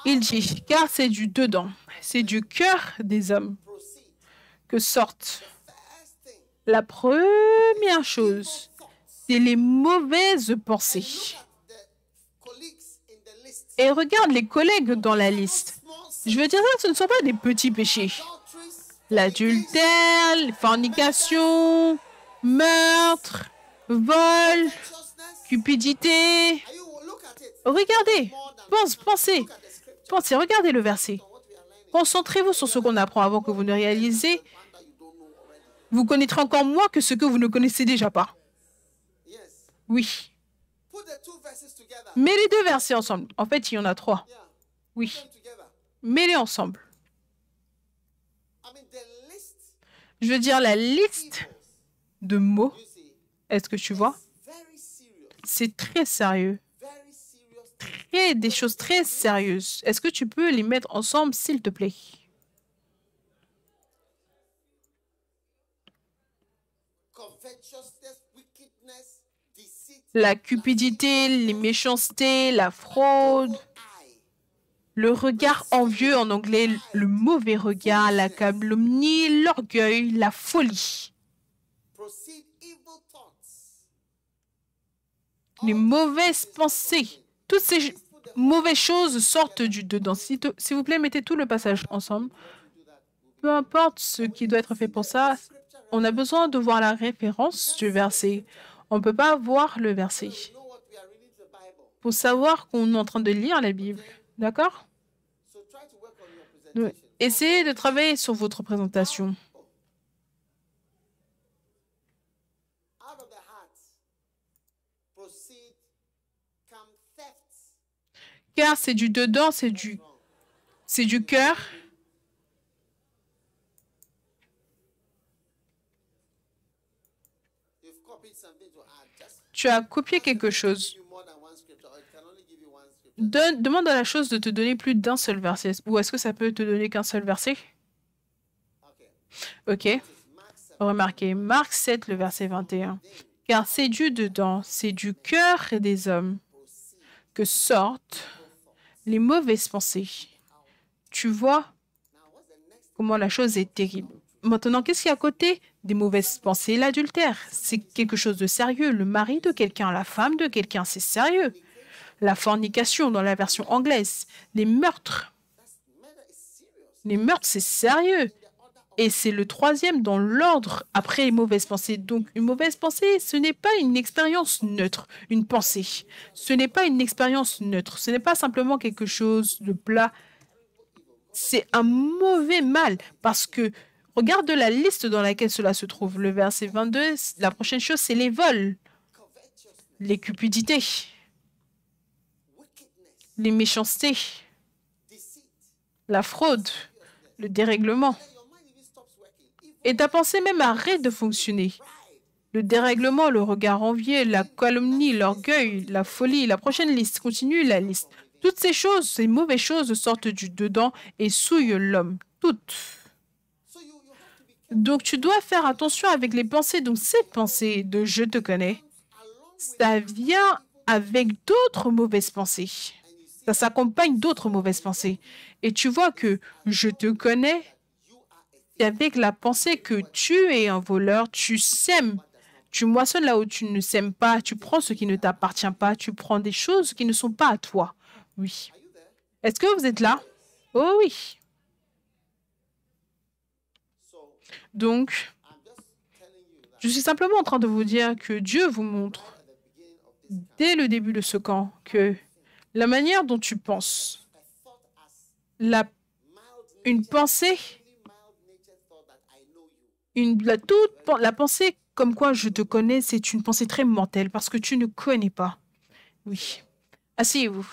Il dit, car c'est du dedans, c'est du cœur des hommes que sortent. La première chose, c'est les mauvaises pensées. Et regarde les collègues dans la liste. Je veux dire, ce ne sont pas des petits péchés. L'adultère, les fornications, meurtre, vol, cupidité. Regardez, pensez, regardez le verset. Concentrez-vous sur ce qu'on apprend avant que vous ne réalisez. Vous connaîtrez encore moins que ce que vous ne connaissez déjà pas. Oui. Mets les deux versets ensemble. En fait, il y en a 3. Oui. Mets-les ensemble. Je veux dire, la liste de mots, est-ce que tu vois? C'est très sérieux. Des choses très sérieuses. Est-ce que tu peux les mettre ensemble, s'il te plaît? La cupidité, les méchancetés, la fraude, le regard envieux en anglais, le mauvais regard, la calomnie, l'orgueil, la folie. Les mauvaises pensées. Toutes ces mauvaises choses sortent du dedans. S'il vous plaît, mettez tout le passage ensemble. Peu importe ce qui doit être fait pour ça, on a besoin de voir la référence du verset. On ne peut pas voir le verset pour savoir qu'on est en train de lire la Bible. D'accord? Essayez de travailler sur votre présentation. Car c'est du dedans, c'est du cœur. Tu as copié quelque chose. Demande à la chose de te donner plus d'un seul verset. Ou est-ce que ça peut te donner qu'un seul verset? OK. Remarquez, Marc 7, le verset 21. Car c'est du dedans, c'est du cœur des hommes que sortent les mauvaises pensées. Tu vois comment la chose est terrible. Maintenant, qu'est-ce qu'il y a à côté des mauvaises pensées? L'adultère, c'est quelque chose de sérieux. Le mari de quelqu'un, la femme de quelqu'un, c'est sérieux. La fornication dans la version anglaise, les meurtres. Les meurtres, c'est sérieux. Et c'est le 3e dans l'ordre après les mauvaises pensées. Donc, une mauvaise pensée, ce n'est pas une expérience neutre, une pensée. Ce n'est pas une expérience neutre. Ce n'est pas simplement quelque chose de plat. C'est un mauvais mal parce que regarde la liste dans laquelle cela se trouve. Le verset 22, la prochaine chose, c'est les vols, les cupidités, les méchancetés, la fraude, le dérèglement. Et ta pensée même arrête de fonctionner. Le dérèglement, le regard envieux, la calomnie, l'orgueil, la folie. La prochaine liste, continue la liste. Toutes ces choses, ces mauvaises choses sortent du dedans et souillent l'homme. Toutes. Donc, tu dois faire attention avec les pensées. Donc, cette pensée de « je te connais », ça vient avec d'autres mauvaises pensées. Ça s'accompagne d'autres mauvaises pensées. Et tu vois que « je te connais », c'est avec la pensée que tu es un voleur, tu sèmes. Tu moissonnes là où tu ne sèmes pas, tu prends ce qui ne t'appartient pas, tu prends des choses qui ne sont pas à toi. Oui. Est-ce que vous êtes là? Oh oui. Donc, je suis simplement en train de vous dire que Dieu vous montre, dès le début de ce camp, que la manière dont tu penses, une la pensée comme quoi je te connais, c'est une pensée très mortelle parce que tu ne connais pas. Oui. Asseyez-vous.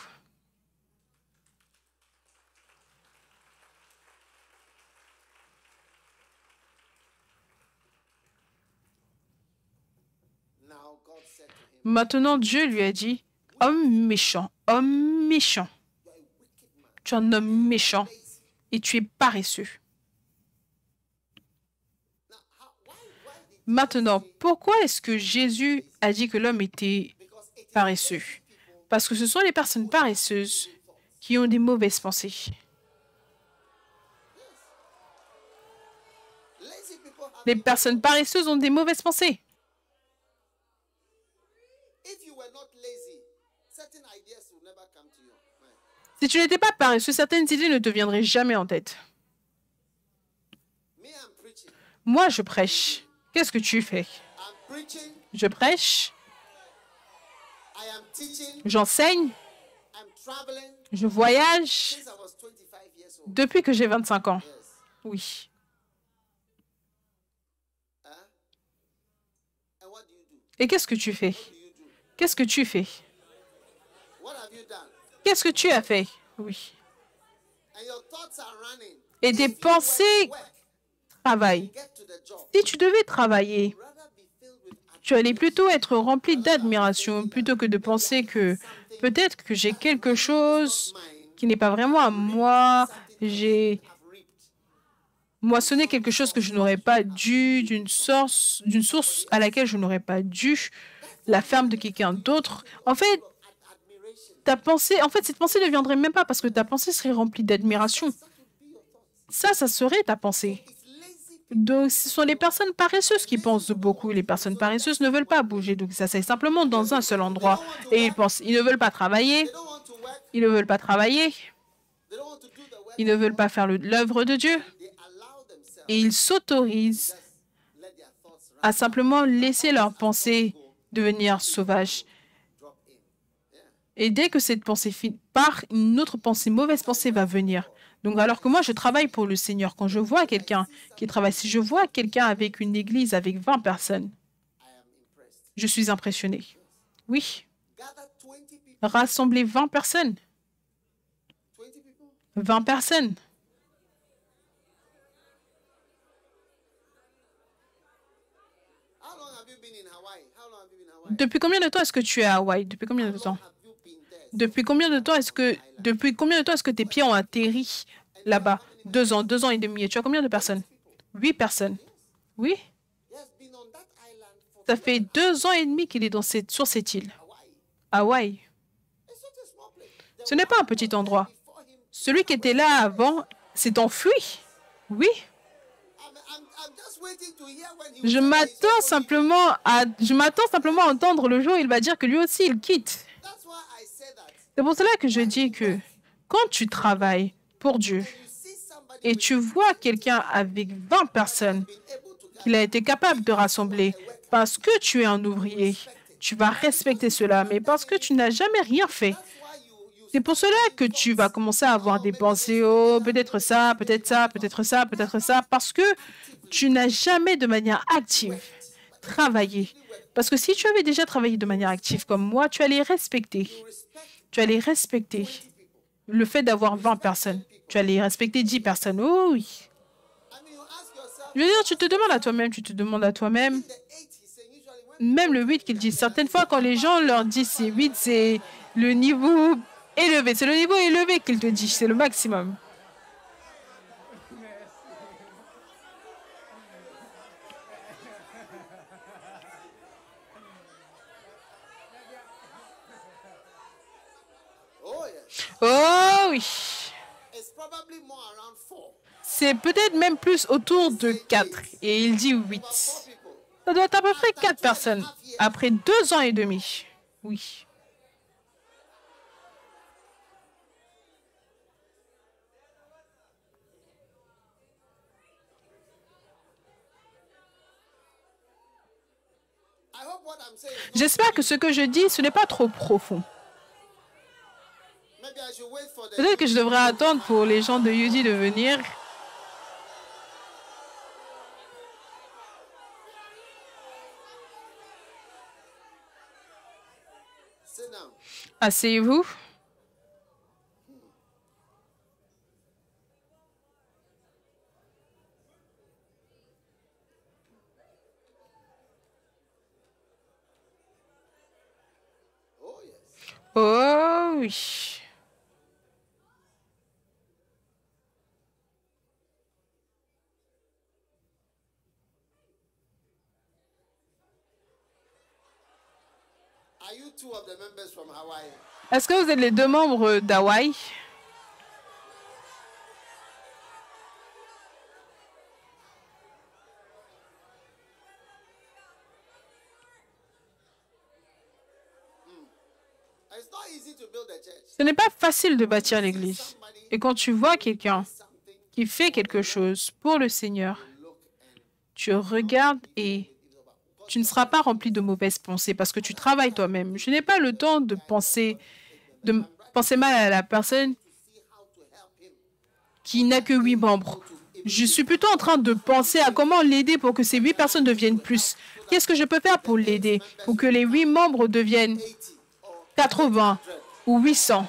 Maintenant, Dieu lui a dit, homme méchant, tu es un homme méchant et tu es paresseux. Maintenant, pourquoi est-ce que Jésus a dit que l'homme était paresseux? Parce que ce sont les personnes paresseuses qui ont des mauvaises pensées. Les personnes paresseuses ont des mauvaises pensées. Si tu n'étais pas paresseux, certaines idées ne te viendraient jamais en tête. Moi, je prêche. Qu'est-ce que tu fais? Je prêche. J'enseigne. Je voyage depuis que j'ai 25 ans. Oui. Et qu'est-ce que tu fais? Qu'est-ce que tu fais? Qu'est-ce que tu as fait? Oui. Et tes pensées travaillent. Si tu devais travailler, tu allais plutôt être rempli d'admiration plutôt que de penser que peut-être que j'ai quelque chose qui n'est pas vraiment à moi, j'ai moissonné quelque chose que je n'aurais pas dû, d'une source à laquelle je n'aurais pas dû, la ferme de quelqu'un d'autre. En fait, cette pensée ne viendrait même pas parce que ta pensée serait remplie d'admiration. Ça serait ta pensée. Donc, ce sont les personnes paresseuses qui pensent beaucoup. Les personnes paresseuses ne veulent pas bouger. Donc, ça, c'est simplement dans un seul endroit. Et ils ne veulent pas travailler. Ils ne veulent pas travailler. Ils ne veulent pas faire l'œuvre de Dieu. Et ils s'autorisent à simplement laisser leurs pensées devenir sauvages. Et dès que cette pensée part, une autre pensée, mauvaise pensée va venir. Donc, alors que moi, je travaille pour le Seigneur, quand je vois quelqu'un qui travaille, si je vois quelqu'un avec une église avec 20 personnes, je suis impressionné. Oui. Rassembler 20 personnes. 20 personnes. Depuis combien de temps est-ce que tu es à Hawaï? Depuis combien de temps? Depuis combien de temps est-ce que tes pieds ont atterri là-bas? 2 ans et demi. Et tu as combien de personnes? 8 personnes. Oui? Ça fait 2 ans et demi qu'il est sur cette île. Hawaï. Ce n'est pas un petit endroit. Celui qui était là avant s'est enfui. Oui? Je m'attends simplement à entendre le jour où il va dire que lui aussi, il quitte. C'est pour cela que je dis que quand tu travailles pour Dieu et tu vois quelqu'un avec 20 personnes qu'il a été capable de rassembler parce que tu es un ouvrier, tu vas respecter cela, mais parce que tu n'as jamais rien fait. C'est pour cela que tu vas commencer à avoir des pensées, oh, peut-être ça, peut-être ça, peut-être ça, peut-être ça, parce que tu n'as jamais de manière active travaillé. Parce que si tu avais déjà travaillé de manière active comme moi, tu allais respecter. Tu allais respecter le fait d'avoir 20 personnes. Tu allais respecter 10 personnes. Oh oui. Je veux dire, tu te demandes à toi-même, même le 8 qu'ils disent. Certaines fois, quand les gens leur disent c'est 8, c'est le niveau élevé. C'est le niveau élevé qu'ils te disent. C'est le maximum. Oh oui. C'est peut-être même plus autour de 4. Et il dit 8. Ça doit être à peu près 4 personnes. Après 2 ans et demi. Oui. J'espère que ce que je dis, ce n'est pas trop profond. Peut-être que je devrais attendre pour les gens de UD de venir. Asseyez-vous. Oh oui. Est-ce que vous êtes les deux membres d'Hawaï? Ce n'est pas facile de bâtir l'église. Et quand tu vois quelqu'un qui fait quelque chose pour le Seigneur, tu regardes et tu ne seras pas rempli de mauvaises pensées parce que tu travailles toi-même. Je n'ai pas le temps de penser mal à la personne qui n'a que 8 membres. Je suis plutôt en train de penser à comment l'aider pour que ces 8 personnes deviennent plus. Qu'est-ce que je peux faire pour l'aider, pour que les 8 membres deviennent 80 ou 800?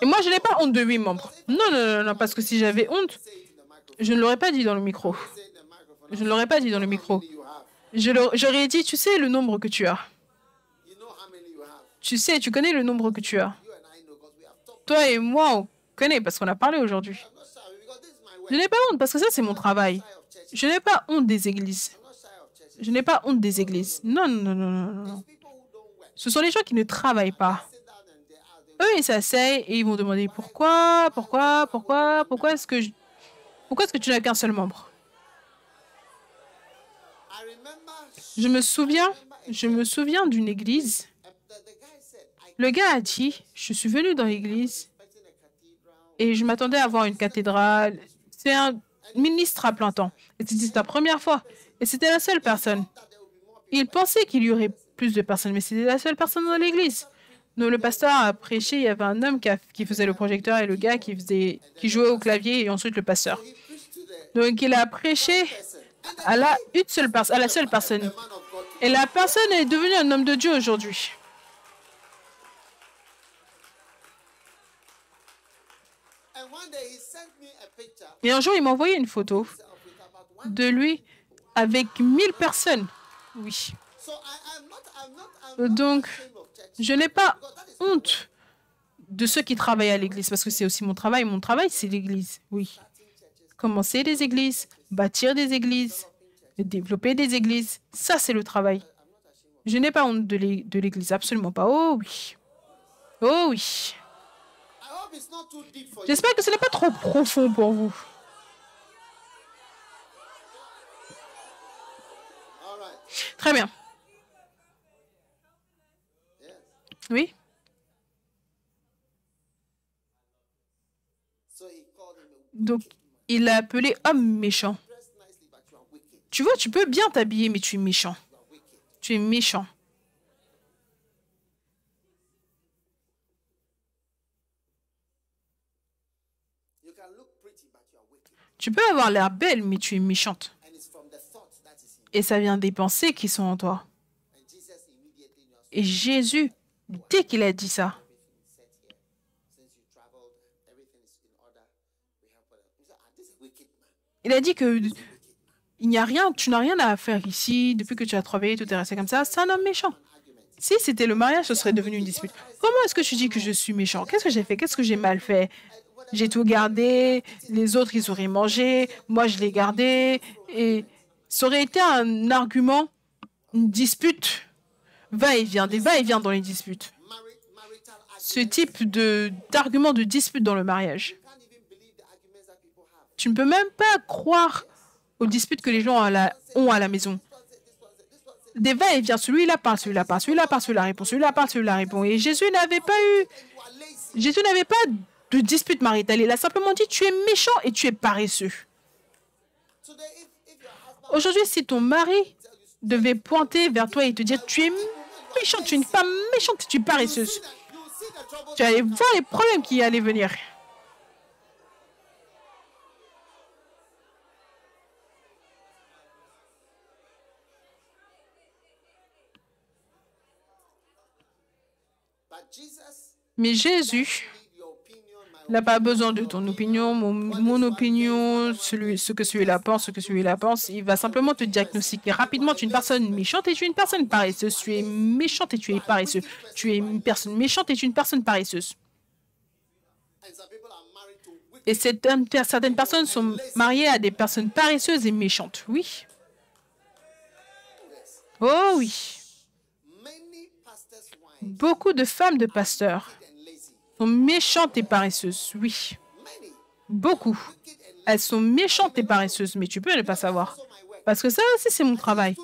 Et moi, je n'ai pas honte de 8 membres. Non, non, non, non, parce que si j'avais honte, je ne l'aurais pas dit dans le micro. Je ne l'aurais pas dit dans le micro. J'aurais dit, tu sais le nombre que tu as. Tu sais, tu connais le nombre que tu as. Toi et moi, on connaît parce qu'on a parlé aujourd'hui. Je n'ai pas honte parce que ça, c'est mon travail. Je n'ai pas honte des églises. Je n'ai pas honte des églises. Non, non, non, non, non, non. Ce sont les gens qui ne travaillent pas. Eux, ils s'asseyent et ils vont demander pourquoi est-ce que tu n'as qu'un seul membre? Je me souviens d'une église. Le gars a dit, je suis venu dans l'église et je m'attendais à voir une cathédrale. C'est un ministre à plein temps. Et c'était sa première fois. Et c'était la seule personne. Il pensait qu'il y aurait plus de personnes, mais c'était la seule personne dans l'église. Donc, le pasteur a prêché, il y avait un homme qui faisait le projecteur et le gars qui jouait au clavier et ensuite le pasteur. Donc, il a prêché à la seule personne. Et la personne est devenue un homme de Dieu aujourd'hui. Et un jour, il m'a envoyé une photo de lui avec 1000 personnes. Oui. Donc, je n'ai pas honte de ceux qui travaillent à l'église, parce que c'est aussi mon travail. Mon travail, c'est l'église, oui. Commencer des églises, bâtir des églises, développer des églises, ça, c'est le travail. Je n'ai pas honte de l'église, absolument pas. Oh oui. Oh oui. J'espère que ce n'est pas trop profond pour vous. Très bien. Oui. Donc, il l'a appelé homme méchant. Tu vois, tu peux bien t'habiller, mais tu es méchant. Tu es méchant. Tu peux avoir l'air belle, mais tu es méchante. Et ça vient des pensées qui sont en toi. Et Jésus, dès qu'il a dit ça, il a dit que il n'y a rien, tu n'as rien à faire ici, depuis que tu as travaillé, tout est resté comme ça. C'est un homme méchant. Si c'était le mariage, ce serait devenu une dispute. Comment est-ce que tu dis que je suis méchant? Qu'est-ce que j'ai fait? Qu'est-ce que j'ai mal fait? J'ai tout gardé, les autres, ils auraient mangé, moi, je l'ai gardé. Et ça aurait été un argument, une dispute, va-et-vient, des va-et-vient dans les disputes. Ce type d'argument de dispute dans le mariage. Tu ne peux même pas croire aux disputes que les gens ont à la maison. Des va-et-vient, celui-là parle, celui-là parle, celui-là parle, celui-là répond, celui-là parle, celui-là répond. Et Jésus n'avait pas de dispute maritale. Il a simplement dit, tu es méchant et tu es paresseux. Aujourd'hui, si ton mari devait pointer vers toi et te dire, tu es méchant, tu es une femme méchante, tu es paresseuse, Tu allais voir les problèmes qui allaient venir. Mais Jésus n'a pas besoin de ton opinion, mon opinion, ce que celui-là pense, ce que celui-là pense. Il va simplement te diagnostiquer rapidement. Tu es une personne méchante et tu es une personne paresseuse. Tu es méchante et tu es paresseux. Tu es une personne méchante et tu es une personne paresseuse. Et certaines personnes sont mariées à des personnes paresseuses et méchantes. Oui. Oh oui. Beaucoup de femmes de pasteurs sont méchantes et paresseuses. Oui. Beaucoup. Elles sont méchantes et paresseuses, mais tu peux ne pas savoir. Parce que ça aussi, c'est mon travail.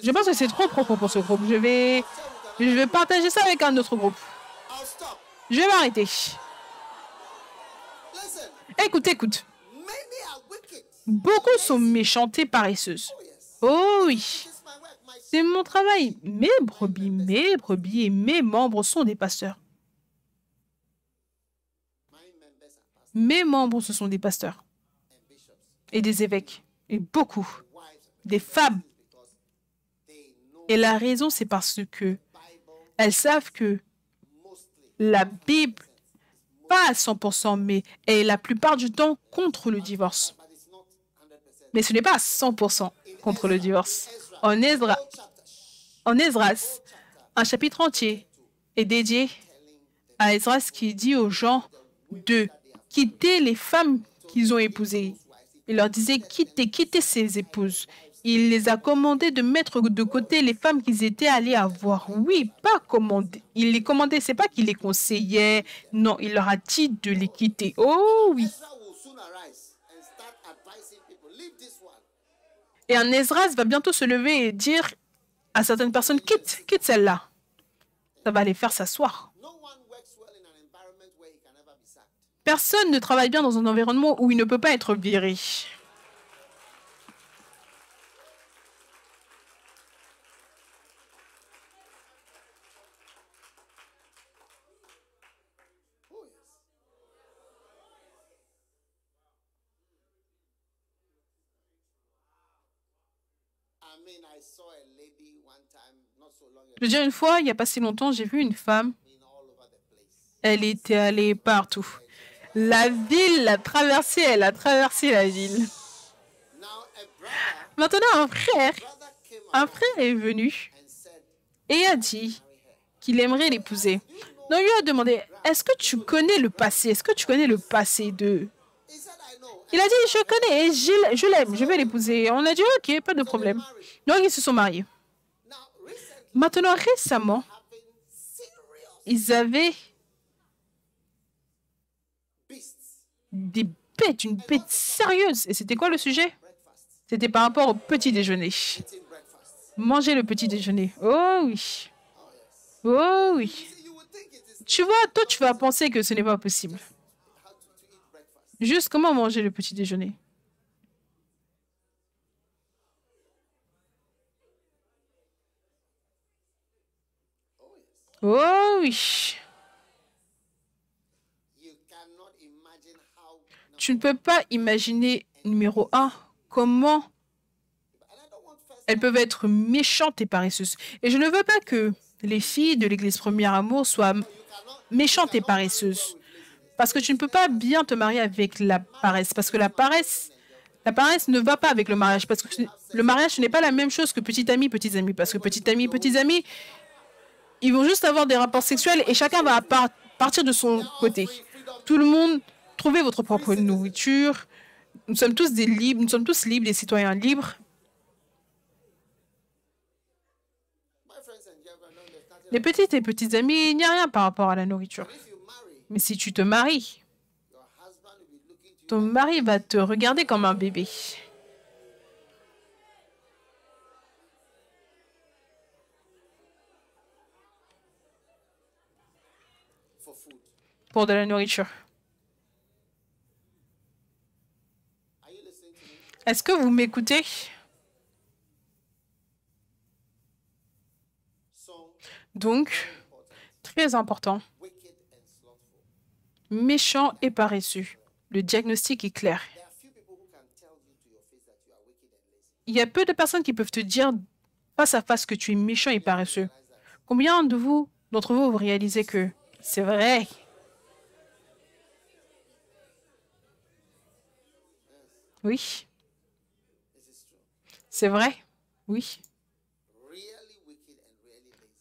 Je pense que c'est trop propre pour ce groupe. Je vais partager ça avec un autre groupe. Je vais m'arrêter. Écoute. Beaucoup sont méchantes et paresseuses. Oh oui. C'est mon travail. Mes brebis et mes membres sont des pasteurs. Mes membres, ce sont des pasteurs et des évêques, et beaucoup, des femmes. Et la raison, c'est parce que elles savent que la Bible, pas à 100%, mais est la plupart du temps contre le divorce. Mais ce n'est pas à 100% contre le divorce. En Esdras, un chapitre entier est dédié à Esdras qui dit aux gens de quitter les femmes qu'ils ont épousées. Il leur disait quittez ces épouses. Il les a commandés de mettre de côté les femmes qu'ils étaient allés avoir. Oui, pas commandé. Il les commandait, c'est pas qu'il les conseillait. Non, il leur a dit de les quitter. Oh oui. Et un Esdras va bientôt se lever et dire à certaines personnes, quitte celle-là. Ça va les faire s'asseoir. Personne ne travaille bien dans un environnement où il ne peut pas être viré. Je veux dire, une fois, il n'y a pas si longtemps, j'ai vu une femme. Elle était allée partout. La ville l'a traversée, elle a traversé la ville. Maintenant, un frère est venu et a dit qu'il aimerait l'épouser. Donc, il lui a demandé, est-ce que tu connais le passé? Est-ce que tu connais le passé de... Il a dit, je connais, je l'aime, je vais l'épouser. On a dit, ok, pas de problème. Donc, ils se sont mariés. Maintenant, récemment, ils avaient une bête sérieuse. Et c'était quoi le sujet? C'était par rapport au petit déjeuner. Manger le petit déjeuner. Oh oui. Oh oui. Tu vois, toi, tu vas penser que ce n'est pas possible. Juste comment manger le petit déjeuner? Oh oui. Tu ne peux pas imaginer, numéro 1, comment elles peuvent être méchantes et paresseuses. Et je ne veux pas que les filles de l'Église Premier Amour soient méchantes et paresseuses. Parce que tu ne peux pas bien te marier avec la paresse. Parce que la paresse ne va pas avec le mariage. Parce que le mariage, ce n'est pas la même chose que petit ami, petits amis. Parce que petits amis, ils vont juste avoir des rapports sexuels et chacun va partir de son côté. Tout le monde, trouvez votre propre nourriture. Nous sommes tous nous sommes tous libres, des citoyens libres. Les petites et petits amis, il n'y a rien par rapport à la nourriture. Mais si tu te maries, ton mari va te regarder comme un bébé. Pour de la nourriture. Est-ce que vous m'écoutez? Donc, très important, méchant et paresseux. Le diagnostic est clair. Il y a peu de personnes qui peuvent te dire face à face que tu es méchant et paresseux. Combien d'entre vous, vous réalisez que c'est vrai? Oui. C'est vrai? Oui.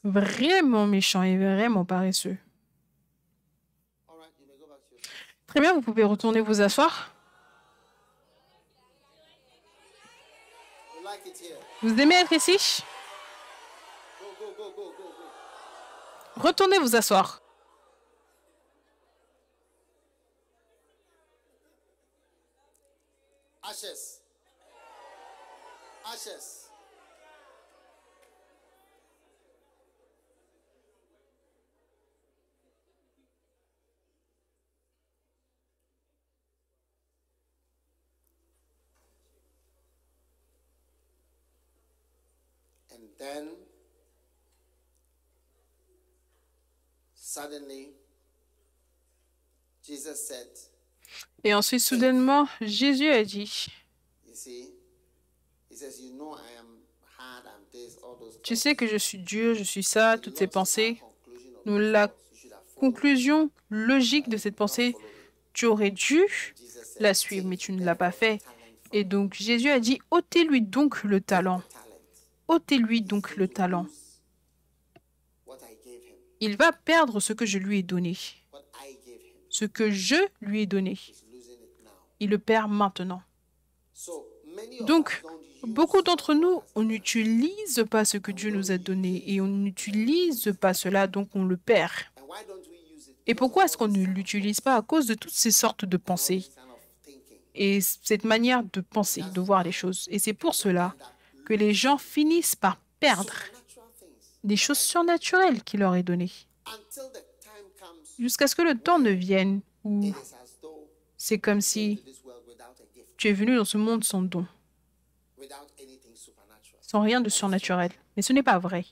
Vraiment méchant et vraiment paresseux. Très bien, vous pouvez retourner vous asseoir. Vous aimez être ici? Retournez vous asseoir. Ashes. Ashes. And then suddenly Jesus said, Et ensuite, soudainement, Jésus a dit, you see, he says, you know I am hard, I'm this, all those tu thoughts. sais que je suis Dieu, je suis ça, toutes ces Not just that pensées. conclusion of Nous, those la thoughts. You should have followed conclusion logique de cette not pensée, followed it. tu aurais dû Jesus said, la suivre, mais take tu ne l'as pas therefore the fait. talent from Et donc, Jésus a dit, ôtez-lui donc le talent. the talent. Ôtez-lui He's donc going le to talent. lose what I gave him. Il va perdre ce que je lui ai donné. What I gave him. Ce que je lui ai donné. He's losing it now. Il le perd maintenant. So many of Donc, us don't use beaucoup d'entre nous, what has on been n'utilise pas ce que Dieu nous a donné et on n'utilise pas cela, donc on le perd. And why don't we use it? Et pourquoi est-ce qu'on ne l'utilise pas? À cause de toutes ces sortes de pensées This kind of thinking. et cette manière de penser, de voir les choses. Et c'est pour cela que les gens finissent par perdre Supernatural things. des choses surnaturelles qu'il leur est données. Until the time comes, Jusqu'à ce que le temps ne vienne où it is as though c'est comme into si this world without a gift, tu es venu dans ce monde sans don, without anything supernatural. sans rien de surnaturel. Mais ce n'est pas vrai.